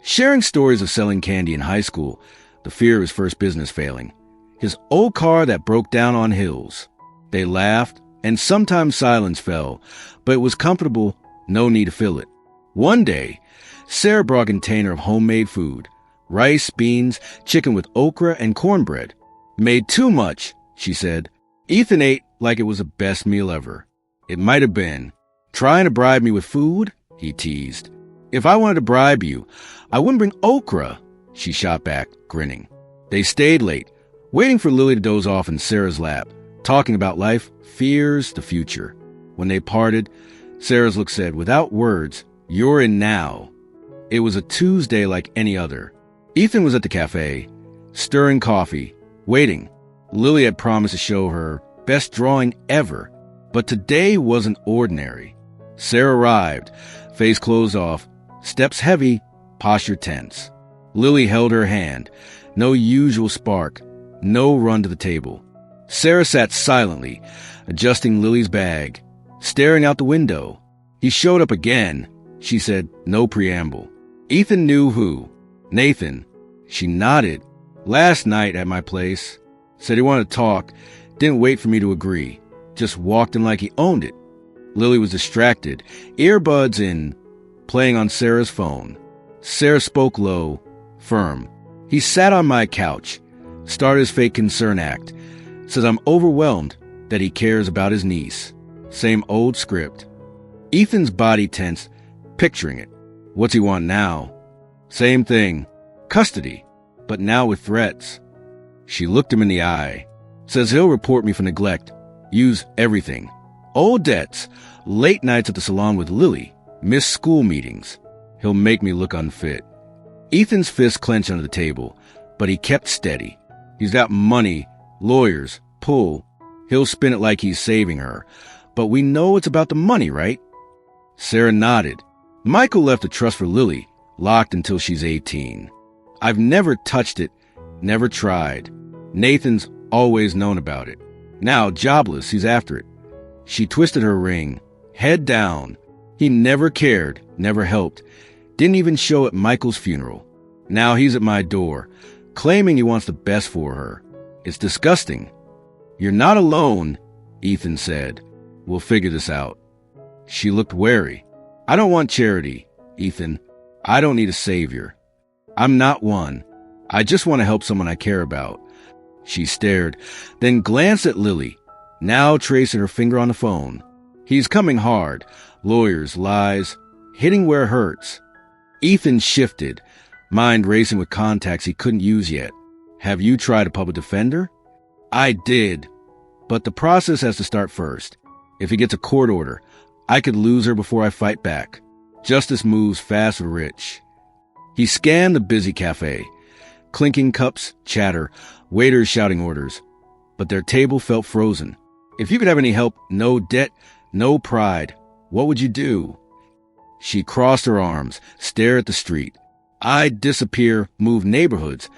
[SPEAKER 1] sharing stories of selling candy in high school, the fear of his first business failing, his old car that broke down on hills. They laughed, and sometimes silence fell, but it was comfortable, no need to fill it. One day, Sarah brought a container of homemade food, rice, beans, chicken with okra, and cornbread. Made too much, she said. Ethan ate like it was the best meal ever. It might have been. Trying to bribe me with food? He teased. If I wanted to bribe you, I wouldn't bring okra, she shot back, grinning. They stayed late, waiting for Lily to doze off in Sarah's lap, talking about life, fears, the future. When they parted, Sarah's look said, without words, you're in now. It was a Tuesday like any other. Ethan was at the cafe, stirring coffee, waiting. Lily had promised to show her best drawing ever, but today wasn't ordinary. Sarah arrived, face closed off, steps heavy, posture tense. Lily held her hand. No usual spark, no run to the table. Sarah sat silently, adjusting Lily's bag, staring out the window. He showed up again. She said, no preamble. Ethan knew who. Nathan. She nodded. Last night at my place. Said he wanted to talk. Didn't wait for me to agree. Just walked in like he owned it. Lily was distracted, earbuds in, playing on Sarah's phone. Sarah spoke low, firm. He sat on my couch, started his fake concern act. Says I'm overwhelmed that he cares about his niece. Same old script. Ethan's body tensed, picturing it. What's he want now? Same thing. Custody, but now with threats. She looked him in the eye. Says he'll report me for neglect. Use everything. Old debts, late nights at the salon with Lily, missed school meetings. He'll make me look unfit. Ethan's fist clenched under the table, but he kept steady. He's got money, lawyers, pull. He'll spin it like he's saving her. But we know it's about the money, right? Sarah nodded. Michael left a trust for Lily, locked until she's 18. I've never touched it, never tried. Nathan's always known about it. Now, jobless, he's after it. She twisted her ring, head down. He never cared, never helped. Didn't even show at Michael's funeral. Now he's at my door, claiming he wants the best for her. It's disgusting. You're not alone, Ethan said. We'll figure this out. She looked wary. I don't want charity, Ethan. I don't need a savior. I'm not one. I just want to help someone I care about. She stared, then glanced at Lily, now tracing her finger on the phone. He's coming hard. Lawyers, lies, hitting where it hurts. Ethan shifted, mind racing with contacts he couldn't use yet. Have you tried a public defender? I did, but the process has to start first. If he gets a court order, I could lose her before I fight back. Justice moves fast with Rich. He scanned the busy cafe. Clinking cups, chatter, waiters shouting orders. But their table felt frozen. If you could have any help, no debt, no pride, what would you do? She crossed her arms, stared at the street. I'd disappear, move neighborhoods,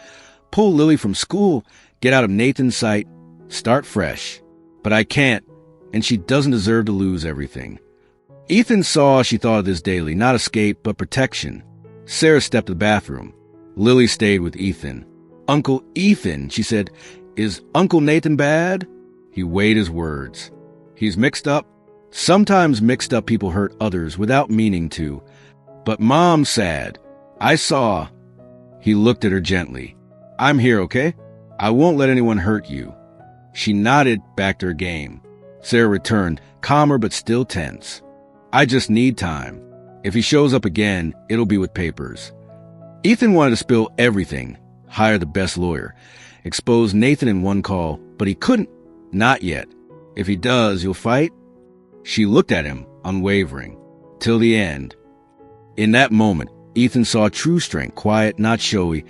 [SPEAKER 1] pull Lily from school, get out of Nathan's sight, start fresh. But I can't, and she doesn't deserve to lose everything. Ethan saw she thought of this daily, not escape, but protection. Sarah stepped to the bathroom. Lily stayed with Ethan. Uncle Ethan, she said, is Uncle Nathan bad? He weighed his words. He's mixed up. Sometimes mixed up people hurt others without meaning to. But Mom's sad. I saw. He looked at her gently. I'm here, okay? I won't let anyone hurt you. She nodded back to her game. Sarah returned, calmer but still tense. I just need time. If he shows up again, it'll be with papers. Ethan wanted to spill everything, hire the best lawyer, expose Nathan in one call, but he couldn't. Not yet. If he does, you'll fight? She looked at him, unwavering, till the end. In that moment, Ethan saw true strength, quiet, not showy,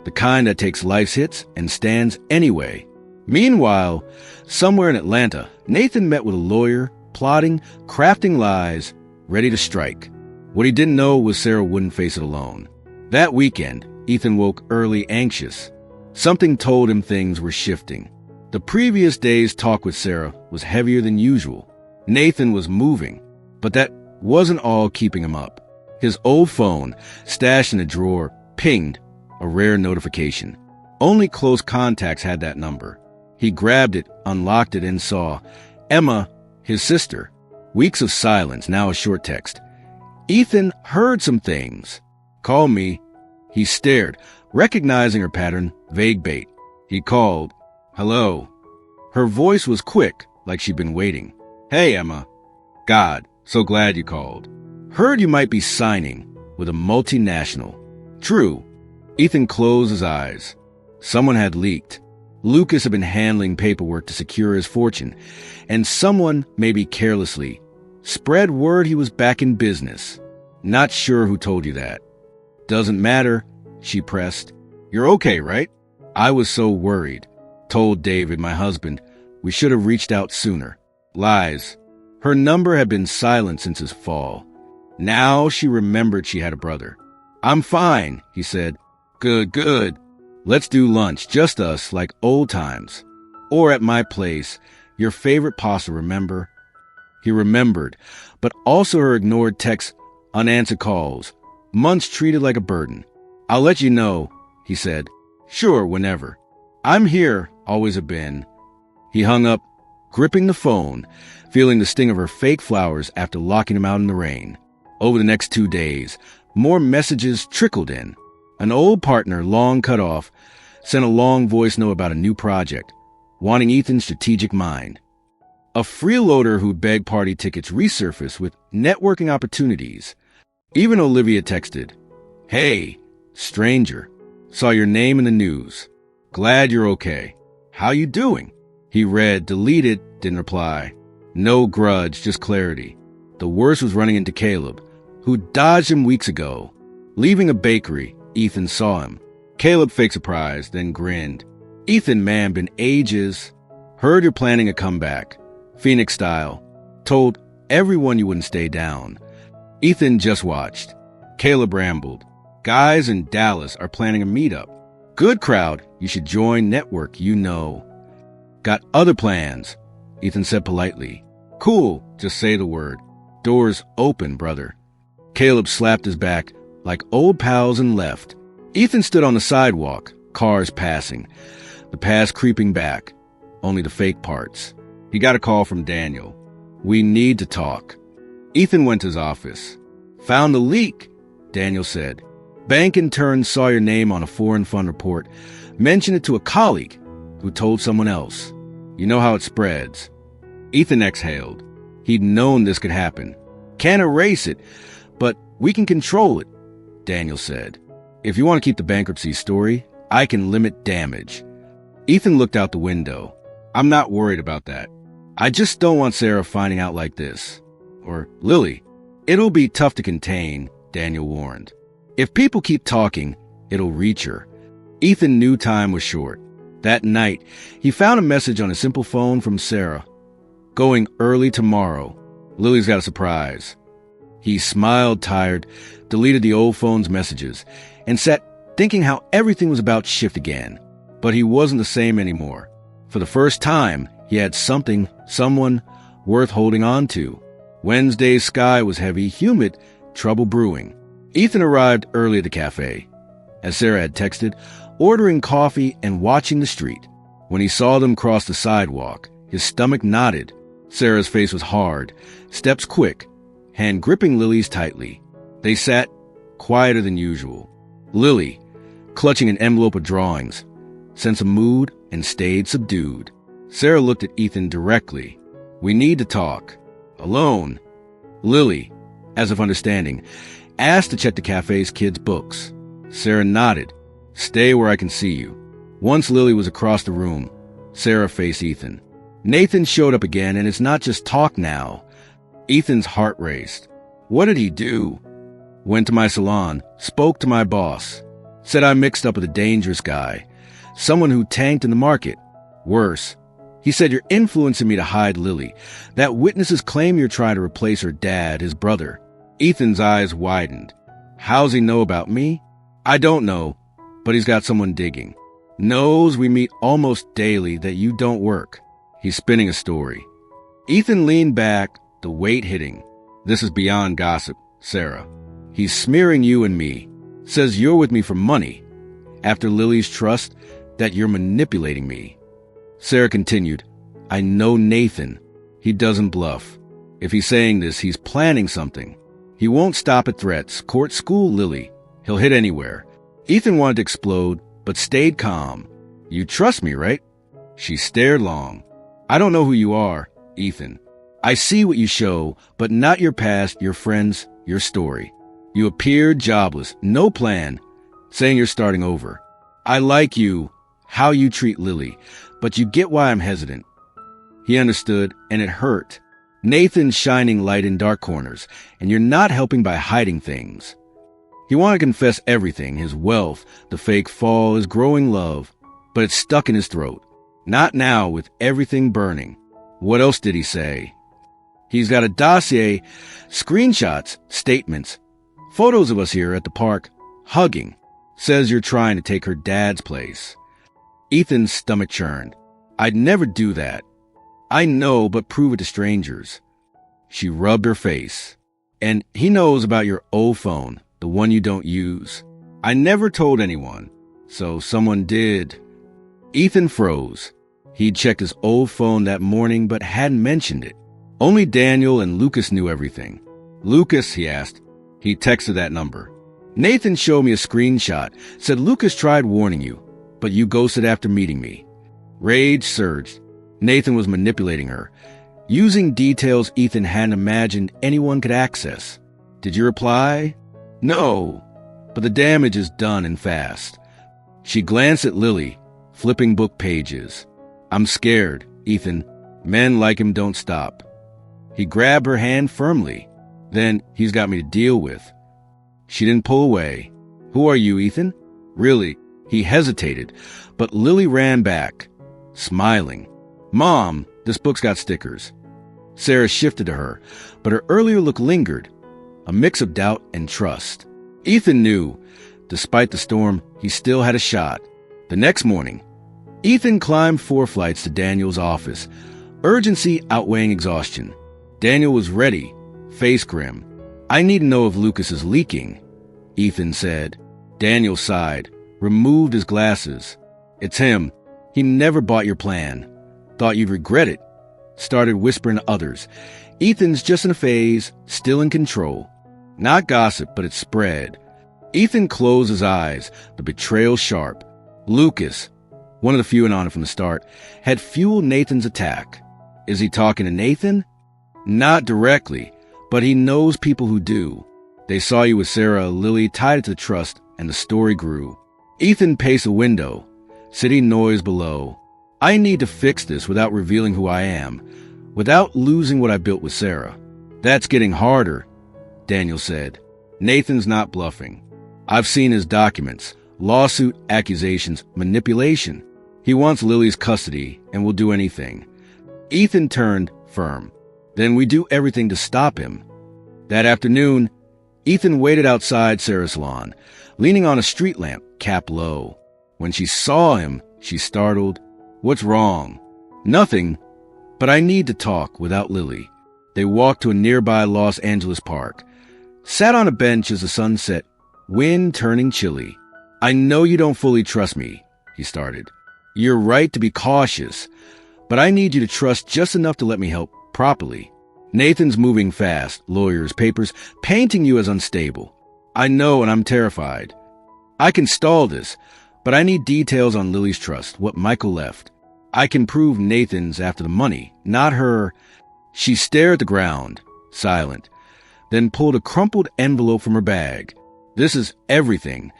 [SPEAKER 1] the kind that takes life's hits and stands anyway. Meanwhile, somewhere in Atlanta, Nathan met with a lawyer, plotting, crafting lies, ready to strike. What he didn't know was Sarah wouldn't face it alone. That weekend, Ethan woke early anxious. Something told him things were shifting. The previous day's talk with Sarah was heavier than usual. Nathan was moving, but that wasn't all keeping him up. His old phone, stashed in a drawer, pinged, a rare notification. Only close contacts had that number. He grabbed it, unlocked it, and saw Emma, his sister. Weeks of silence, now a short text. Ethan heard some things. Call me. He stared, recognizing her pattern, vague bait. He called. Hello. Her voice was quick, like she'd been waiting. Hey, Emma. God, so glad you called. Heard you might be signing with a multinational. True. Ethan closed his eyes. Someone had leaked. Lucas had been handling paperwork to secure his fortune, and someone, maybe carelessly, spread word he was back in business. Not sure who told you that. Doesn't matter, she pressed. You're okay, right? I was so worried. Told David, my husband, we should have reached out sooner. Lies. Her number had been silent since his fall. Now she remembered she had a brother. I'm fine, he said. Good, good. Let's do lunch, just us, like old times. Or at my place, your favorite pasta, remember? He remembered, but also her ignored texts, unanswered calls, months treated like a burden. I'll let you know, he said. Sure, whenever. I'm here, always have been. He hung up, gripping the phone, feeling the sting of her fake flowers after locking him out in the rain. Over the next 2 days, more messages trickled in. An old partner, long cut off, sent a long voice note about a new project, wanting Ethan's strategic mind. A freeloader who begged party tickets resurfaced with networking opportunities. Even Olivia texted, Hey, stranger, saw your name in the news. Glad you're okay. How you doing? He read, deleted, didn't reply. No grudge, just clarity. The worst was running into Caleb, who dodged him weeks ago. Leaving a bakery, Ethan saw him. Caleb faked surprise, then grinned. Ethan, man, been ages. Heard you're planning a comeback. Phoenix style. Told everyone you wouldn't stay down. Ethan just watched. Caleb rambled. Guys in Dallas are planning a meetup. Good crowd. You should join, network, you know. Got other plans, Ethan said politely. Cool, just say the word. Doors open, brother. Caleb slapped his back like old pals and left. Ethan stood on the sidewalk, cars passing, the past creeping back, only the fake parts. He got a call from Daniel. We need to talk. Ethan went to his office. Found the leak. Daniel said. Bank in turn saw your name on a foreign fund report, mentioned it to a colleague who told someone else. You know how it spreads. Ethan exhaled. He'd known this could happen. Can't erase it, but we can control it, Daniel said. If you want to keep the bankruptcy story, I can limit damage. Ethan looked out the window. I'm not worried about that. I just don't want Sarah finding out like this. Or Lily. It'll be tough to contain, Daniel warned. If people keep talking, it'll reach her. Ethan knew time was short. That night, he found a message on his simple phone from Sarah. Going early tomorrow. Lily's got a surprise. He smiled tired, deleted the old phone's messages, and sat thinking how everything was about to shift again. But he wasn't the same anymore. For the first time, he had someone worth holding on to. Wednesday's sky was heavy, humid, trouble brewing. Ethan arrived early at the cafe, as Sarah had texted, ordering coffee and watching the street. When he saw them cross the sidewalk, his stomach knotted. Sarah's face was hard, steps quick, hand gripping Lily's tightly. They sat quieter than usual. Lily, clutching an envelope of drawings, sensed a mood and stayed subdued. Sarah looked at Ethan directly. We need to talk. Alone. Lily, as if understanding, asked to check the cafe's kids' books. Sarah nodded. Stay where I can see you. Once Lily was across the room, Sarah faced Ethan. Nathan showed up again, and it's not just talk now. Ethan's heart raced. What did he do? Went to my salon, spoke to my boss, said I mixed up with a dangerous guy, someone who tanked in the market. Worse, he said you're influencing me to hide Lily, that witnesses claim you're trying to replace her dad, his brother. Ethan's eyes widened. How's he know about me? I don't know, but he's got someone digging. Knows we meet almost daily that you don't work. He's spinning a story. Ethan leaned back, the weight hitting. This is beyond gossip, Sarah. He's smearing you and me. Says you're with me for money. After Lily's trust, that you're manipulating me. Sarah continued, I know Nathan. He doesn't bluff. If he's saying this, he's planning something. He won't stop at threats, court, school, Lily. He'll hit anywhere. Ethan wanted to explode, but stayed calm. You trust me, right? She stared long. I don't know who you are, Ethan. I see what you show, but not your past, your friends, your story. You appeared jobless, no plan, saying you're starting over. I like you, how you treat Lily, but you get why I'm hesitant. He understood, and it hurt. Nathan's shining light in dark corners, and you're not helping by hiding things. He wanted to confess everything, his wealth, the fake fall, his growing love, but it's stuck in his throat. Not now, with everything burning. What else did he say? He's got a dossier, screenshots, statements, photos of us here at the park, hugging. Says you're trying to take her dad's place. Ethan's stomach churned. I'd never do that. I know, but prove it to strangers. She rubbed her face. And he knows about your old phone, the one you don't use. I never told anyone, so someone did. Ethan froze. He'd checked his old phone that morning but hadn't mentioned it. Only Daniel and Lucas knew everything. Lucas, he asked. He texted that number. Nathan showed me a screenshot, said Lucas tried warning you, but you ghosted after meeting me. Rage surged. Nathan was manipulating her, using details Ethan hadn't imagined anyone could access. Did you reply? No, but the damage is done and fast. She glanced at Lily, flipping book pages. I'm scared, Ethan. Men like him don't stop. He grabbed her hand firmly. Then he's got me to deal with. She didn't pull away. Who are you, Ethan? Really? He hesitated, but Lily ran back, smiling. Mom, this book's got stickers. Sarah shifted to her, but her earlier look lingered, a mix of doubt and trust. Ethan knew, despite the storm, he still had a shot. The next morning, Ethan climbed 4 flights to Daniel's office, urgency outweighing exhaustion. Daniel was ready, face grim. I need to know if Lucas is leaking, Ethan said. Daniel sighed, removed his glasses. It's him. He never bought your plan. Thought you'd regret it. Started whispering to others. Ethan's just in a phase, still in control. Not gossip, but it spread. Ethan closed his eyes, the betrayal sharp. Lucas, one of the few in on it from the start, had fueled Nathan's attack. Is he talking to Nathan? Not directly, but he knows people who do. They saw you with Sarah, Lily, tied it to the trust, and the story grew. Ethan paced the window. City noise below. I need to fix this without revealing who I am, without losing what I built with Sarah. That's getting harder, Daniel said. Nathan's not bluffing. I've seen his documents, lawsuit, accusations, manipulation. He wants Lily's custody and will do anything. Ethan turned firm. Then we do everything to stop him. That afternoon, Ethan waited outside Sarah's lawn, leaning on a street lamp, cap low. When she saw him, she startled. What's wrong? Nothing, but I need to talk without Lily. They walked to a nearby Los Angeles park, sat on a bench as the sun set, wind turning chilly. I know you don't fully trust me, he started. You're right to be cautious, but I need you to trust just enough to let me help properly. Nathan's moving fast, lawyers, papers, painting you as unstable. I know, and I'm terrified. I can stall this, but I need details on Lily's trust, what Michael left. I can prove Nathan's after the money, not her. She stared at the ground, silent, then pulled a crumpled envelope from her bag. This is everything.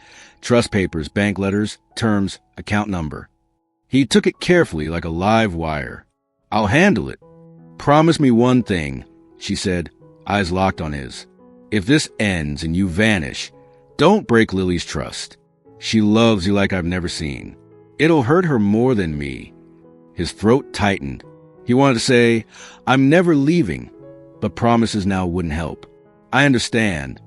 [SPEAKER 1] Trust papers, bank letters, terms, account number. He took it carefully like a live wire. I'll handle it. Promise me one thing, she said, eyes locked on his. If this ends and you vanish, don't break Lily's trust. She loves you like I've never seen. It'll hurt her more than me. His throat tightened. He wanted to say, I'm never leaving, but promises now wouldn't help. I understand.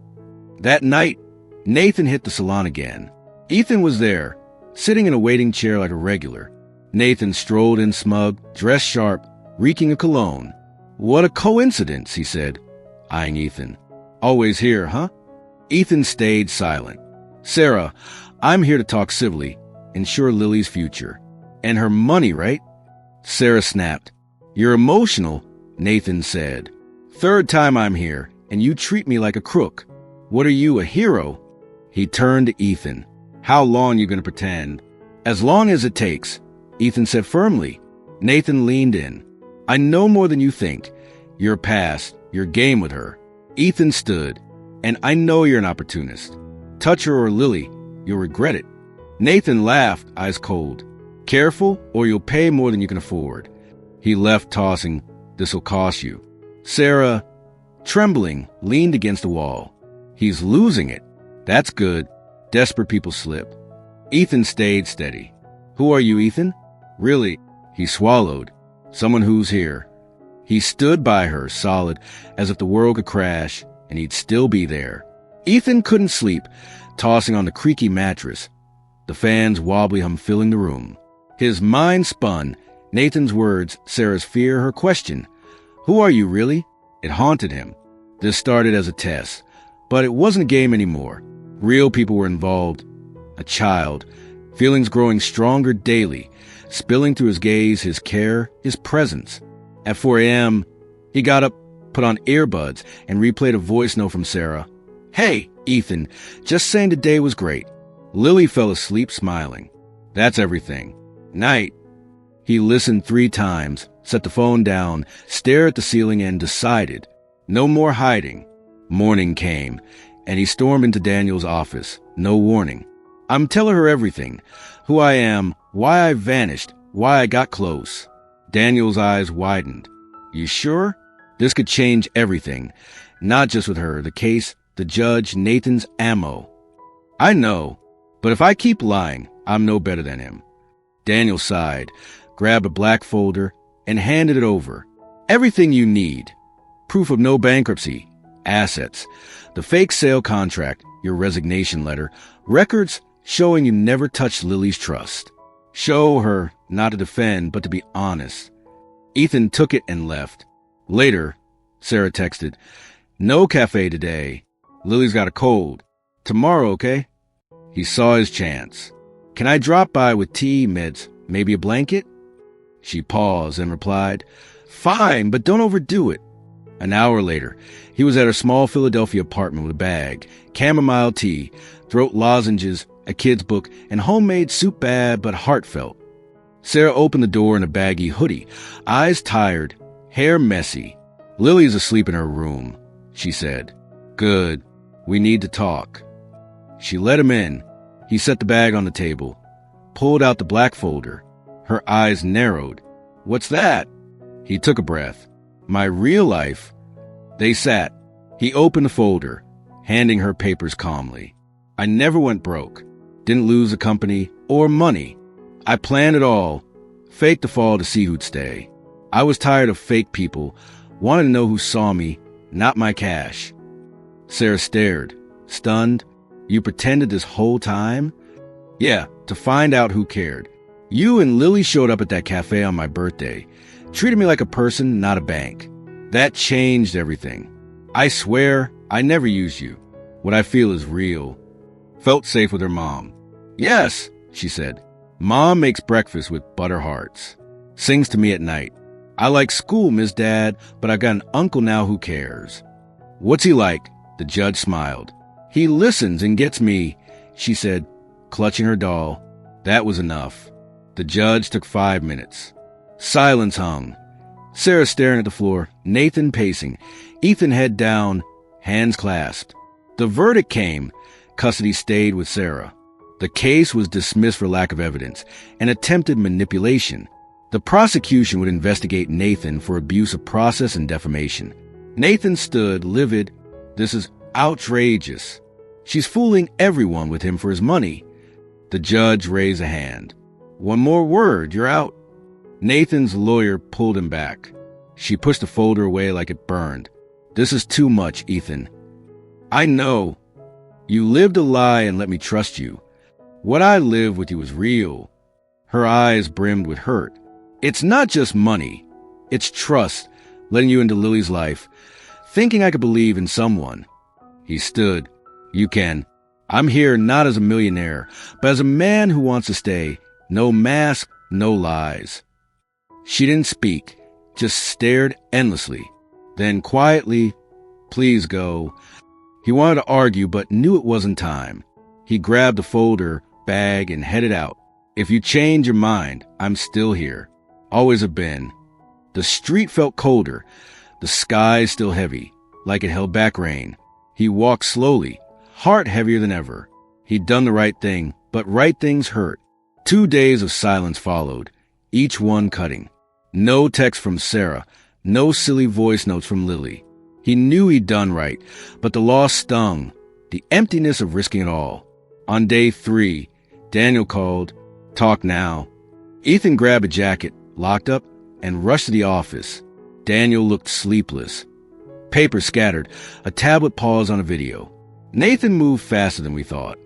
[SPEAKER 1] That night, Nathan hit the salon again. Ethan was there, sitting in a waiting chair like a regular. Nathan strolled in smug, dressed sharp, reeking of cologne. What a coincidence, he said, eyeing Ethan. Always here, huh? Ethan stayed silent. Sarah, I'm here to talk civilly, ensure Lily's future. And her money, right? Sarah snapped. You're emotional, Nathan said. Third time I'm here, and you treat me like a crook. What are you, a hero? He turned to Ethan. How long you gonna pretend? As long as it takes, Ethan said firmly. Nathan leaned in. I know more than you think. You're past, your game with her. Ethan stood. And I know you're an opportunist. Touch her or Lily, you'll regret it. Nathan laughed, eyes cold. Careful, or you'll pay more than you can afford. He left, tossing, this'll cost you. Sarah, trembling, leaned against the wall. He's losing it. That's good. Desperate people slip. Ethan stayed steady. Who are you, Ethan? Really? He swallowed. Someone who's here. He stood by her, solid, as if the world could crash, and he'd still be there. Ethan couldn't sleep, tossing on the creaky mattress, the fan's wobbly hum filling the room. His mind spun, Nathan's words, Sarah's fear, her question. Who are you, really? It haunted him. This started as a test, but it wasn't a game anymore. Real people were involved. A child, feelings growing stronger daily, spilling through his gaze, his care, his presence. At 4 a.m., he got up, put on earbuds, and replayed a voice note from Sarah. Hey, Ethan, just saying today was great. Lily fell asleep smiling. That's everything. Night. He listened 3 times, set the phone down, stared at the ceiling, and decided. No more hiding. Morning came, and he stormed into Daniel's office. No warning. I'm telling her everything. Who I am, why I vanished, why I got close. Daniel's eyes widened. You sure? This could change everything. Not just with her, the case, the judge, Nathan's ammo. I know, but if I keep lying, I'm no better than him. Daniel sighed, grabbed a black folder, and handed it over. Everything you need. Proof of no bankruptcy, assets, the fake sale contract, your resignation letter, records showing you never touched Lily's trust. Show her not to defend, but to be honest. Ethan took it and left. Later, Sarah texted, no cafe today. Lily's got a cold. Tomorrow, okay? He saw his chance. Can I drop by with tea, meds, maybe a blanket? She paused and replied, fine, but don't overdo it. An hour later, he was at her small Philadelphia apartment with a bag, chamomile tea, throat lozenges, a kid's book, and homemade soup bad but heartfelt. Sarah opened the door in a baggy hoodie, eyes tired, hair messy. "Lily's asleep in her room," she said. "Good. We need to talk." She let him in. He set the bag on the table, pulled out the black folder. Her eyes narrowed. "What's that?" He took a breath. "My real life." They sat. He opened the folder, handing her papers calmly. "I never went broke. Didn't lose a company or money. I planned it all. Faked the fall to see who'd stay. I was tired of fake people. Wanted to know who saw me, not my cash." Sarah stared, stunned. "You pretended this whole time?" "Yeah, to find out who cared. You and Lily showed up at that cafe on my birthday. Treated me like a person, not a bank. That changed everything. I swear, I never used you. What I feel is real." Felt safe with her mom. "Yes," she said. "Mom makes breakfast with butter hearts. Sings to me at night. I like school, Miss Dad, but I got an uncle now who cares." "What's he like?" The judge smiled. "He listens and gets me," she said, clutching her doll. That was enough. The judge took 5 minutes. Silence hung. Sarah staring at the floor, Nathan pacing, Ethan head down, hands clasped. The verdict came. Custody stayed with Sarah. The case was dismissed for lack of evidence and attempted manipulation. The prosecution would investigate Nathan for abuse of process and defamation. Nathan stood livid. "This is outrageous. She's fooling everyone with him for his money." The judge raised a hand. "One more word, you're out." Nathan's lawyer pulled him back. She pushed the folder away like it burned. "This is too much, Ethan. I know. You lived a lie and let me trust you. What I lived with you was real." Her eyes brimmed with hurt. "It's not just money. It's trust, letting you into Lily's life, thinking I could believe in someone." He stood. "You can. I'm here not as a millionaire, but as a man who wants to stay. No mask, no lies." She didn't speak, just stared endlessly. Then quietly, "Please go." He wanted to argue, but knew it wasn't time. He grabbed the folder, bag, and headed out. "If you change your mind, I'm still here. Always have been." The street felt colder, the sky still heavy, like it held back rain. He walked slowly, heart heavier than ever. He'd done the right thing, but right things hurt. 2 days of silence followed, each one cutting. No text from Sarah, no silly voice notes from Lily. He knew he'd done right, but the loss stung, the emptiness of risking it all. On day 3, Daniel called. "Talk now." Ethan grabbed a jacket, locked up, and rushed to the office. Daniel looked sleepless. Papers scattered, a tablet paused on a video. Nathan moved faster than we thought.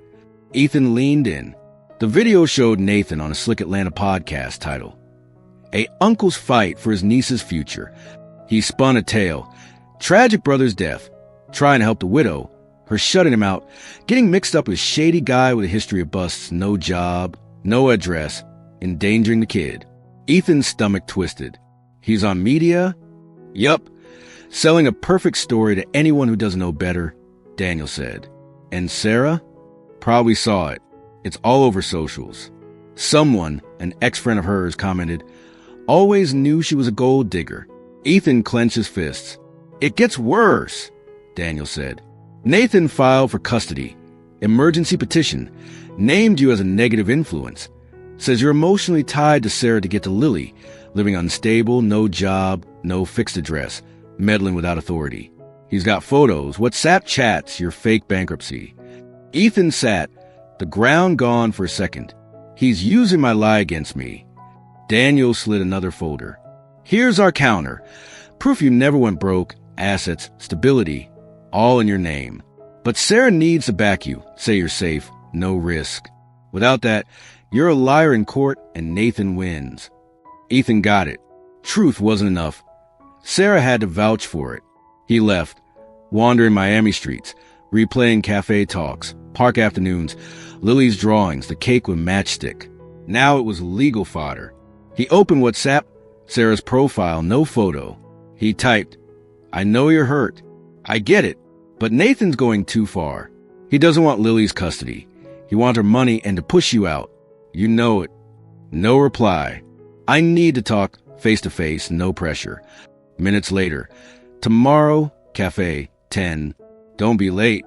[SPEAKER 1] Ethan leaned in. The video showed Nathan on a Slick Atlanta podcast title. A uncle's fight for his niece's future. He spun a tale. Tragic brother's death. Trying to help the widow. Her shutting him out. Getting mixed up with a shady guy with a history of busts. No job. No address. Endangering the kid. Ethan's stomach twisted. He's on media? Yup. Selling a perfect story to anyone who doesn't know better, Daniel said. And Sarah? Probably saw it. It's all over socials. Someone, an ex-friend of hers, commented, "Always knew she was a gold digger." Ethan clenched his fists. "It gets worse," Daniel said. "Nathan filed for custody. Emergency petition. Named you as a negative influence. Says you're emotionally tied to Sarah to get to Lily. Living unstable, no job, no fixed address. Meddling without authority. He's got photos, WhatsApp chats, your fake bankruptcy." Ethan sat, the ground gone for a second. "He's using my lie against me." Daniel slid another folder. "Here's our counter. Proof you never went broke, assets, stability, all in your name. But Sarah needs to back you, say you're safe, no risk. Without that, you're a liar in court and Nathan wins." Ethan got it. Truth wasn't enough. Sarah had to vouch for it. He left, wandering Miami streets, replaying cafe talks, park afternoons, Lily's drawings, the cake with matchstick. Now it was legal fodder. He opened WhatsApp, Sarah's profile, no photo. He typed, I know you're hurt. I get it. But Nathan's going too far. He doesn't want Lily's custody. He wants her money and to push you out. You know it. No reply. I need to talk face to face, no pressure. Minutes later. Tomorrow, cafe, 10. Don't be late.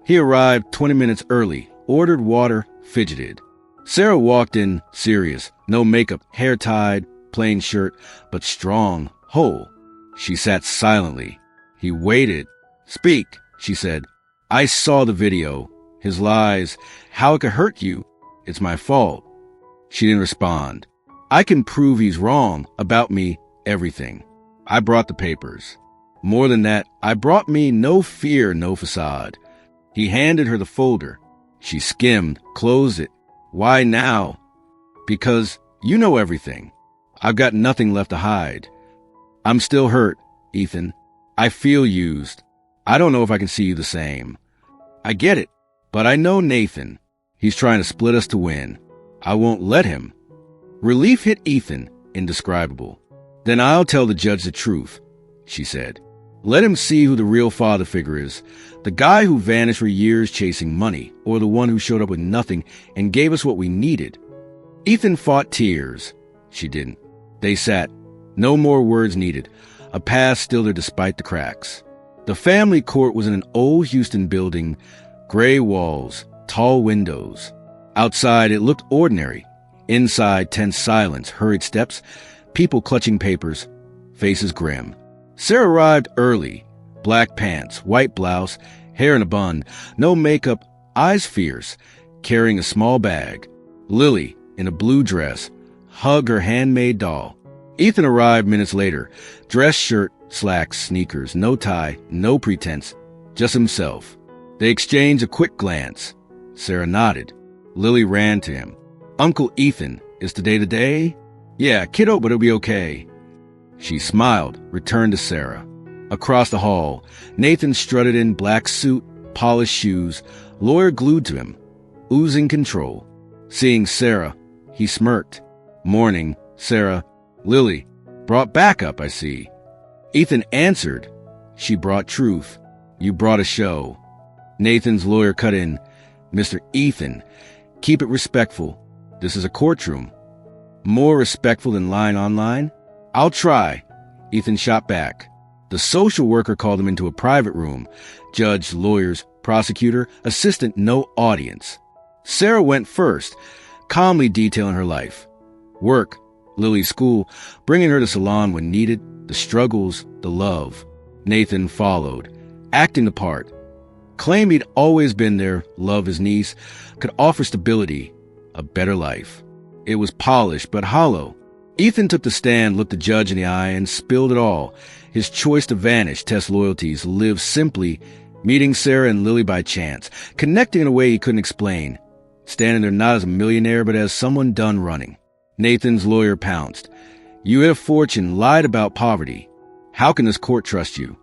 [SPEAKER 1] He arrived 20 minutes early, ordered water, fidgeted. Sarah walked in, serious, no makeup, hair tied, plain shirt, but strong, whole. She sat silently. He waited. Speak, she said. I saw the video. His lies. How it could hurt you. It's my fault. She didn't respond. I can prove he's wrong about me, everything. I brought the papers. More than that, I brought me no fear, no facade. He handed her the folder. She skimmed, closed it. Why now? Because you know everything. I've got nothing left to hide. I'm still hurt, Ethan. I feel used. I don't know if I can see you the same. I get it, but I know Nathan. He's trying to split us to win. I won't let him. Relief hit Ethan, indescribable. Then I'll tell the judge the truth, she said. Let him see who the real father figure is. The guy who vanished for years chasing money, or the one who showed up with nothing and gave us what we needed. Ethan fought tears. She didn't. They sat. No more words needed. A past still there despite the cracks. The family court was in an old Houston building, gray walls, tall windows. Outside it looked ordinary. Inside, tense silence, hurried steps, people clutching papers, faces grim. Sarah arrived early. Black pants, white blouse, hair in a bun, no makeup, eyes fierce, carrying a small bag. Lily, in a blue dress, hugged her handmade doll. Ethan arrived minutes later. Dress shirt, slacks, sneakers, no tie, no pretense, just himself. They exchanged a quick glance. Sarah nodded. Lily ran to him. Uncle Ethan, is today the day? Yeah, kiddo, but it'll be okay. She smiled, returned to Sarah. Across the hall, Nathan strutted in black suit, polished shoes, lawyer glued to him, oozing control. Seeing Sarah, he smirked. Morning, Sarah. Lily, brought backup, I see. Ethan answered. She brought truth. You brought a show. Nathan's lawyer cut in. Mr. Ethan, keep it respectful. This is a courtroom. More respectful than lying online? I'll try. Ethan shot back. The social worker called him into a private room. Judge, lawyers, prosecutor, assistant, no audience. Sarah went first, calmly detailing her life. Work, Lily's school, bringing her to salon when needed, the struggles, the love. Nathan followed, acting the part. Claimed he'd always been there, loved his niece, could offer stability, a better life. It was polished but hollow. Ethan took the stand, looked the judge in the eye, and spilled it all. His choice to vanish, test loyalties, live simply, meeting Sarah and Lily by chance, connecting in a way he couldn't explain, standing there not as a millionaire but as someone done running. Nathan's lawyer pounced. You hid a fortune, lied about poverty. How can this court trust you?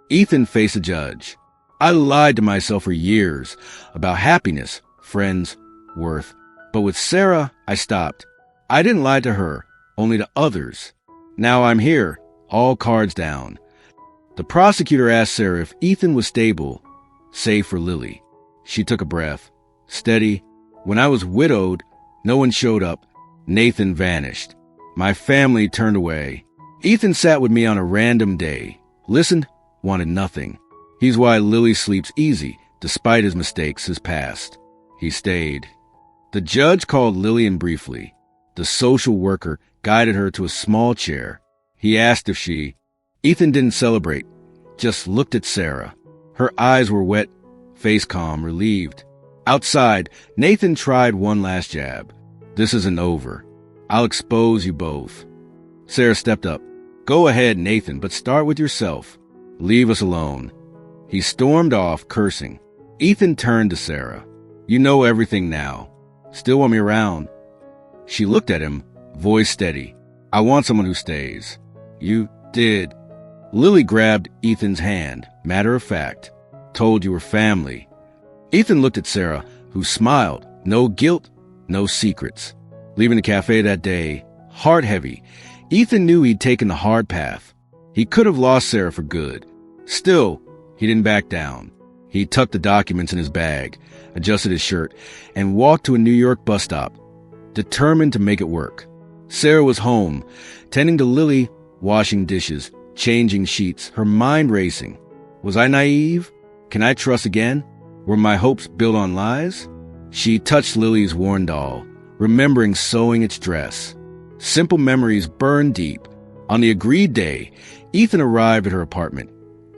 [SPEAKER 1] Ethan faced the judge. I lied to myself for years about happiness, friends, worth. But with Sarah, I stopped. I didn't lie to her, only to others. Now I'm here, all cards down. The prosecutor asked Sarah if Ethan was stable, save for Lily. She took a breath. Steady. When I was widowed, no one showed up. Nathan vanished. My family turned away. Ethan sat with me on a random day. Listened, wanted nothing. He's why Lily sleeps easy, despite his mistakes, his past. He stayed. The judge called Lillian briefly. The social worker guided her to a small chair. He asked if she... Ethan didn't celebrate, just looked at Sarah. Her eyes were wet, face calm, relieved. Outside, Nathan tried one last jab. This isn't over. I'll expose you both. Sarah stepped up. Go ahead, Nathan, but start with yourself. Leave us alone. He stormed off, cursing. Ethan turned to Sarah. You know everything now. Still want me around? She looked at him, voice steady. I want someone who stays. You did. Lily grabbed Ethan's hand, matter of fact. Told you were family. Ethan looked at Sarah, who smiled. No guilt, no secrets. Leaving the cafe that day, heart heavy, Ethan knew he'd taken the hard path. He could have lost Sarah for good. Still, he didn't back down. He tucked the documents in his bag, adjusted his shirt, and walked to a New York bus stop, determined to make it work. Sarah was home, tending to Lily, washing dishes, changing sheets, her mind racing. Was I naive? Can I trust again? Were my hopes built on lies? She touched Lily's worn doll, remembering sewing its dress. Simple memories burned deep. On the agreed day, Ethan arrived at her apartment,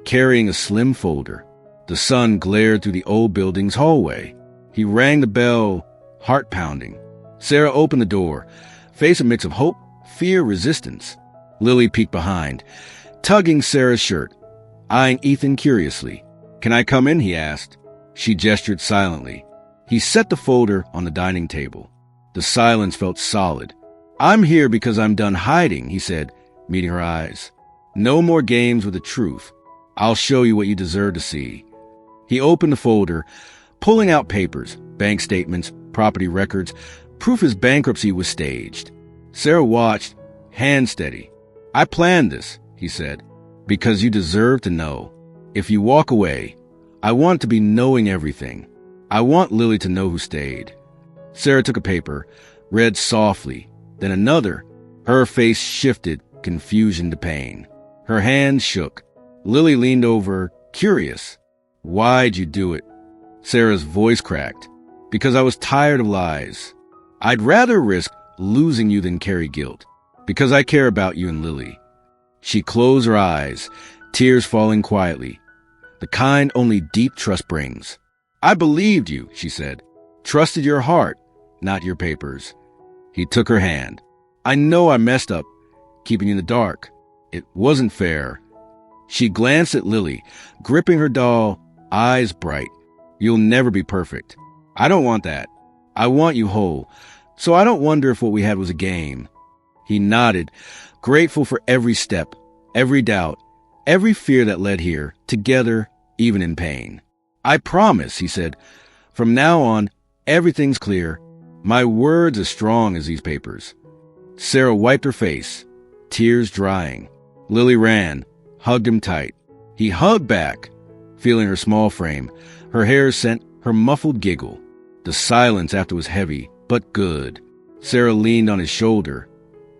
[SPEAKER 1] carrying a slim folder. The sun glared through the old building's hallway. He rang the bell, heart pounding. Sarah opened the door, face a mix of hope, fear, resistance. Lily peeked behind, tugging Sarah's shirt, eyeing Ethan curiously. "Can I come in?" he asked. She gestured silently. He set the folder on the dining table. The silence felt solid. "I'm here because I'm done hiding," he said, meeting her eyes. "No more games with the truth. I'll show you what you deserve to see." He opened the folder, pulling out papers, bank statements, property records, proof his bankruptcy was staged. Sarah watched, hand steady. "I planned this," he said, "because you deserve to know. If you walk away, I want to be knowing everything. I want Lily to know who stayed." Sarah took a paper, read softly, then another. Her face shifted, confusion to pain. Her hands shook. Lily leaned over, curious. "Why'd you do it?" Sarah's voice cracked. "Because I was tired of lies. I'd rather risk losing you than carry guilt. Because I care about you and Lily." She closed her eyes, tears falling quietly. The kind only deep trust brings. "I believed you," she said. "Trusted your heart, not your papers." He took her hand. "I know I messed up, keeping you in the dark. It wasn't fair." She glanced at Lily, gripping her doll, eyes bright. "You'll never be perfect. I don't want that. I want you whole. So I don't wonder if what we had was a game." He nodded, grateful for every step, every doubt, every fear that led here, together, even in pain. "I promise," he said. "From now on, everything's clear. My words as strong as these papers." Sarah wiped her face, tears drying. Lily ran, hugged him tight. He hugged back, feeling her small frame, her hair sent, her muffled giggle. The silence after was heavy, but good. Sarah leaned on his shoulder.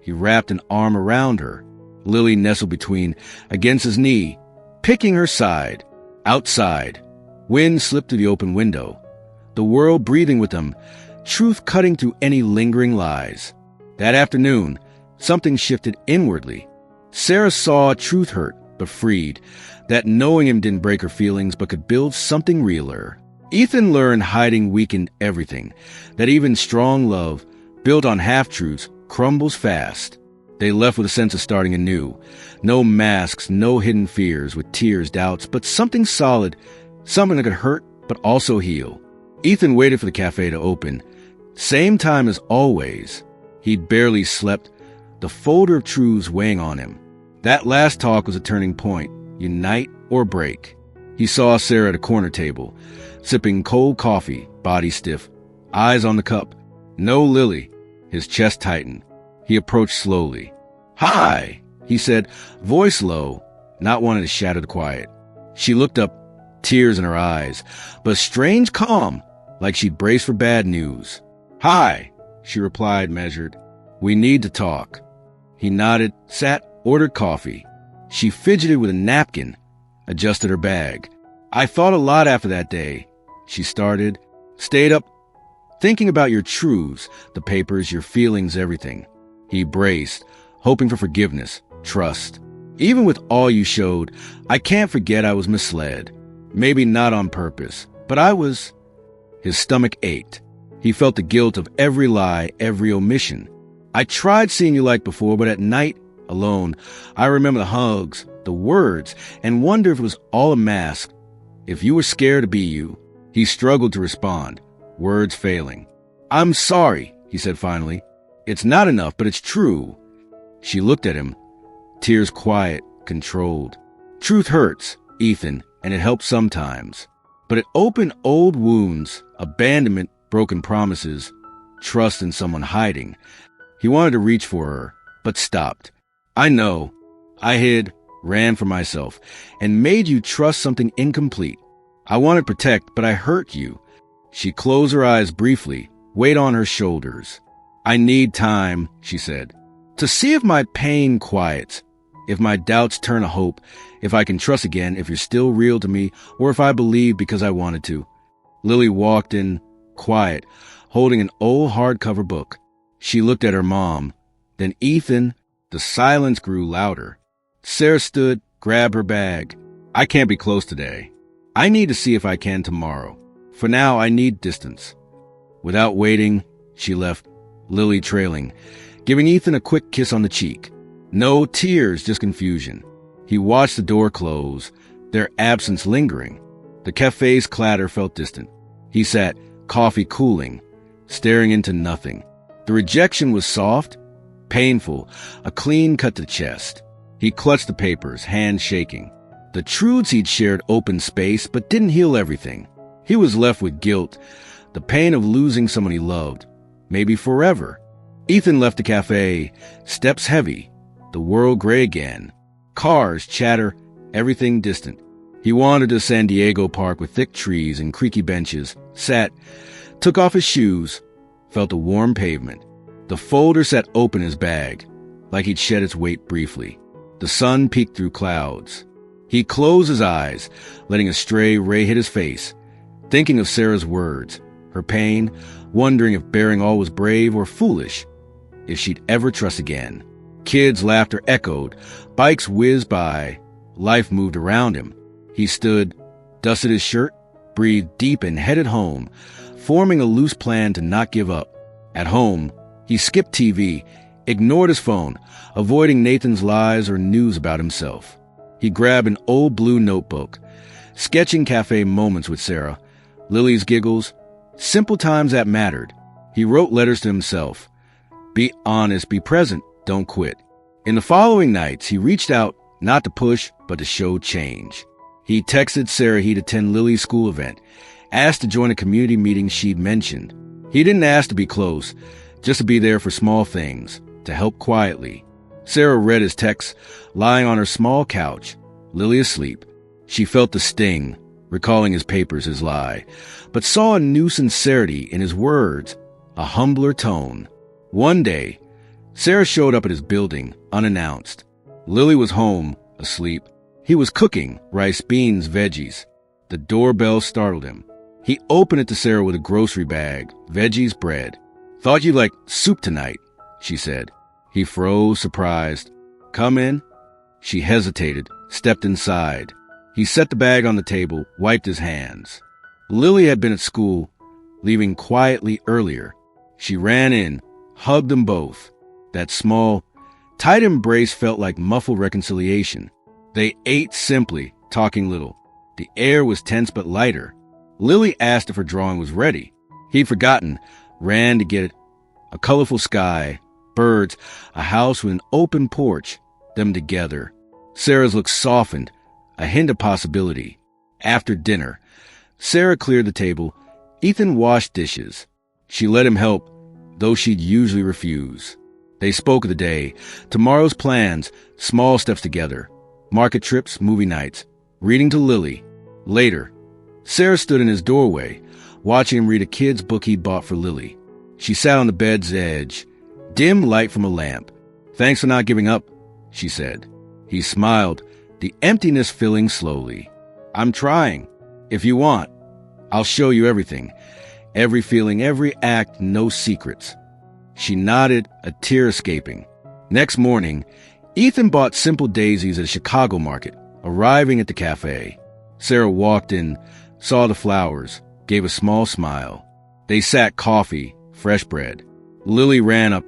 [SPEAKER 1] He wrapped an arm around her. Lily nestled between, against his knee, picking her side. Outside, wind slipped through the open window. The world breathing with them, truth cutting through any lingering lies. That afternoon, something shifted inwardly. Sarah saw truth hurt, but freed, that knowing him didn't break her feelings but could build something realer. Ethan learned hiding weakened everything, that even strong love, built on half-truths, crumbles fast. They left with a sense of starting anew. No masks, no hidden fears, with tears, doubts, but something solid, something that could hurt but also heal. Ethan waited for the cafe to open. Same time as always. He'd barely slept, the folder of truths weighing on him. That last talk was a turning point, unite or break. He saw Sarah at a corner table, sipping cold coffee, body stiff, eyes on the cup. No Lily. His chest tightened. He approached slowly. "Hi," he said, voice low, not wanting to shatter the quiet. She looked up, tears in her eyes, but strange calm, like she'd braced for bad news. "Hi," she replied, measured. "We need to talk." He nodded, sat, ordered coffee. She fidgeted with a napkin, adjusted her bag. "I thought a lot after that day," she started. "Stayed up, thinking about your truths, the papers, your feelings, everything." He braced, hoping for forgiveness, trust. "Even with all you showed, I can't forget I was misled. Maybe not on purpose, but I was..." His stomach ached. He felt the guilt of every lie, every omission. "I tried seeing you like before, but at night, alone, I remember the hugs, the words, and wonder if it was all a mask. If you were scared to be you." He struggled to respond, words failing. "I'm sorry," he said finally. "It's not enough, but it's true." She looked at him, tears quiet, controlled. Truth hurts, Ethan, and it helps sometimes. But it opened old wounds, abandonment, broken promises, trust in someone hiding. He wanted to reach for her, but stopped. "I know. I hid. ran for myself, and made you trust something incomplete. I wanted to protect, but I hurt you. She closed her eyes briefly, weight on her shoulders. I need time, she said, to see if my pain quiets, if my doubts turn to hope, if I can trust again, if you're still real to me, or if I believe because I wanted to. Lily walked in, quiet, holding an old hardcover book. She looked at her mom, then Ethan. The silence grew louder. Sarah stood, grabbed her bag. I can't be close today. I need to see if I can tomorrow. For now, I need distance. Without waiting, she left, Lily trailing, giving Ethan a quick kiss on the cheek. No tears, just confusion. He watched the door close, their absence lingering. The cafe's clatter felt distant. He sat, coffee cooling, staring into nothing. The rejection was soft, painful, a clean cut to the chest. He clutched the papers, hands shaking. The truths he'd shared opened space, but didn't heal everything. He was left with guilt, the pain of losing someone he loved, maybe forever. Ethan left the cafe, steps heavy, the world gray again. Cars, chatter, everything distant. He wandered to San Diego Park with thick trees and creaky benches, sat, took off his shoes, felt the warm pavement. The folder sat open in his bag, like he'd shed its weight briefly. The sun peeked through clouds. He closed his eyes, letting a stray ray hit his face, thinking of Sarah's words, her pain, wondering if bearing all was brave or foolish, if she'd ever trust again. Kids' laughter echoed, bikes whizzed by, life moved around him. He stood, dusted his shirt, breathed deep and headed home, forming a loose plan to not give up. At home, he skipped TV, ignored his phone, avoiding Nathan's lies or news about himself. He grabbed an old blue notebook, sketching cafe moments with Sarah, Lily's giggles, simple times that mattered. He wrote letters to himself. Be honest, be present, don't quit. In the following nights, he reached out, not to push, but to show change. He texted Sarah he'd attend Lily's school event, asked to join a community meeting she'd mentioned. He didn't ask to be close, just to be there for small things, to help quietly. Sarah read his text, lying on her small couch, Lily asleep. She felt the sting, recalling his papers, his lie, but saw a new sincerity in his words, a humbler tone. One day, Sarah showed up at his building, unannounced. Lily was home, asleep. He was cooking rice, beans, veggies. The doorbell startled him. He opened it to Sarah with a grocery bag, veggies, bread. Thought you'd like soup tonight, she said. He froze, surprised. Come in? She hesitated, stepped inside. He set the bag on the table, wiped his hands. Lily had been at school, leaving quietly earlier. She ran in, hugged them both. That small, tight embrace felt like muffled reconciliation. They ate simply, talking little. The air was tense but lighter. Lily asked if her drawing was ready. He'd forgotten, ran to get it. A colorful sky, birds, a house with an open porch, them together. Sarah's look softened, a hint of possibility. After dinner, Sarah cleared the table. Ethan washed dishes. She let him help, though she'd usually refuse. They spoke of the day, tomorrow's plans, small steps together, market trips, movie nights, reading to Lily. Later, Sarah stood in his doorway, watching him read a kid's book he'd bought for Lily. She sat on the bed's edge, dim light from a lamp. Thanks for not giving up, she said. He smiled, the emptiness filling slowly. I'm trying. If you want, I'll show you everything. Every feeling, every act, no secrets. She nodded, a tear escaping. Next morning, Ethan bought simple daisies at a Chicago market, arriving at the cafe. Sarah walked in, saw the flowers, gave a small smile. They sat coffee, fresh bread. Lily ran up,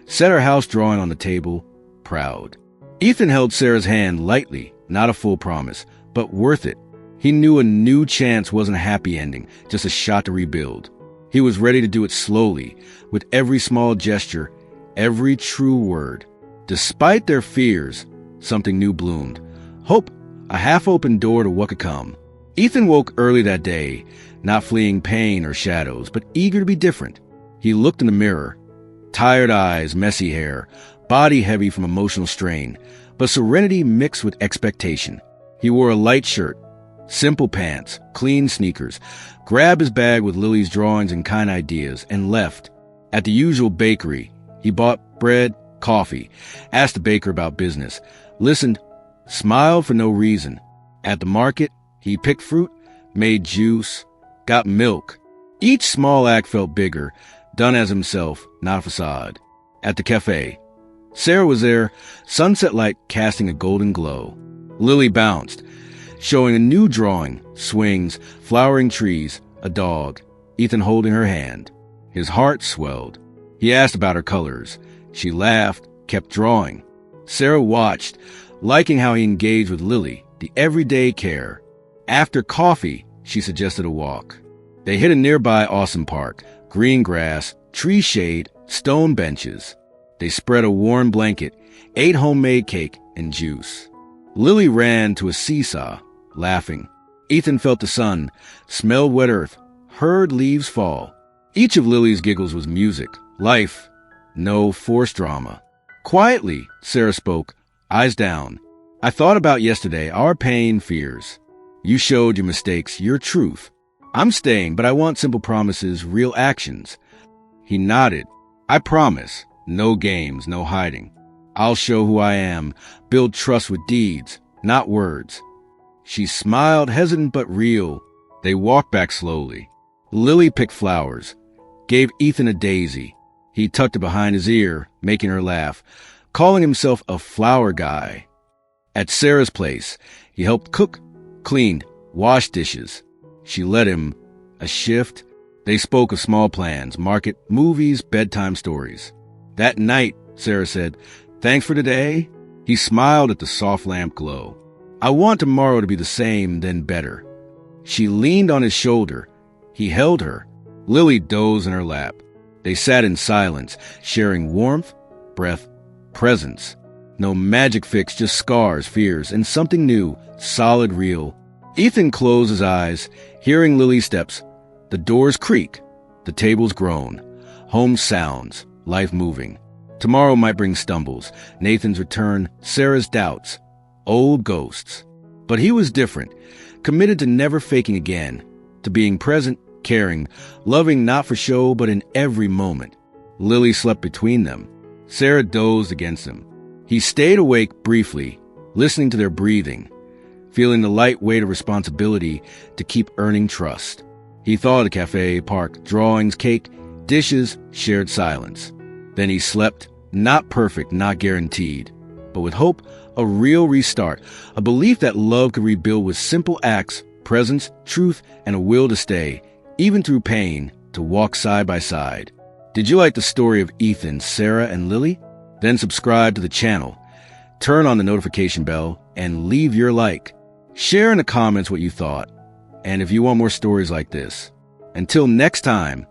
[SPEAKER 1] set her house drawing on the table, proud. Ethan held Sarah's hand lightly, not a full promise, but worth it. He knew a new chance wasn't a happy ending, just a shot to rebuild. He was ready to do it slowly, with every small gesture, every true word. Despite their fears, something new bloomed. Hope, a half-open door to what could come. Ethan woke early that day, not fleeing pain or shadows, but eager to be different. He looked in the mirror. Tired eyes, messy hair, body heavy from emotional strain, but serenity mixed with expectation. He wore a light shirt, simple pants, clean sneakers, grabbed his bag with Lily's drawings and kind ideas, and left. At the usual bakery, he bought bread, coffee, asked the baker about business, listened, smiled for no reason. At the market, he picked fruit, made juice, got milk. Each small act felt bigger, done as himself, not a facade. At the cafe, Sarah was there, sunset light casting a golden glow. Lily bounced, showing a new drawing, swings, flowering trees, a dog, Ethan holding her hand. His heart swelled. He asked about her colors. She laughed, kept drawing. Sarah watched, liking how he engaged with Lily, the everyday care. After coffee, she suggested a walk. They hit a nearby awesome park, green grass, tree shade, stone benches. They spread a warm blanket, ate homemade cake and juice. Lily ran to a seesaw, laughing. Ethan felt the sun, smelled wet earth, heard leaves fall. Each of Lily's giggles was music, life, no forced drama. Quietly, Sarah spoke, eyes down. I thought about yesterday, our pain, fears. You showed your mistakes, your truth. I'm staying, but I want simple promises, real actions. He nodded. I promise. No games, no hiding. I'll show who I am, build trust with deeds, not words. She smiled, hesitant but real. They walked back slowly. Lily picked flowers, gave Ethan a daisy. He tucked it behind his ear, making her laugh, calling himself a flower guy. At Sarah's place, he helped cook, cleaned, washed dishes. She let him. A shift. They spoke of small plans, market, movies, bedtime stories. That night, Sarah said, "Thanks for today." He smiled at the soft lamp glow. "I want tomorrow to be the same, then better." She leaned on his shoulder. He held her. Lily dozed in her lap. They sat in silence, sharing warmth, breath, presence. No magic fix, just scars, fears, and something new, solid, real. Ethan closed his eyes, hearing Lily's steps. The doors creak, the tables groan. Home sounds, life moving. Tomorrow might bring stumbles, Nathan's return, Sarah's doubts, old ghosts. But he was different, committed to never faking again, to being present, caring, loving not for show but in every moment. Lily slept between them. Sarah dozed against him. He stayed awake briefly, listening to their breathing, feeling the light weight of responsibility to keep earning trust. He thought of the cafe, park, drawings, cake, dishes, shared silence. Then he slept, not perfect, not guaranteed, but with hope, a real restart, a belief that love could rebuild with simple acts, presence, truth, and a will to stay, even through pain, to walk side by side. Did you like the story of Ethan, Sarah, and Lily? Then subscribe to the channel, turn on the notification bell, and leave your like. Share in the comments what you thought, and if you want more stories like this. Until next time,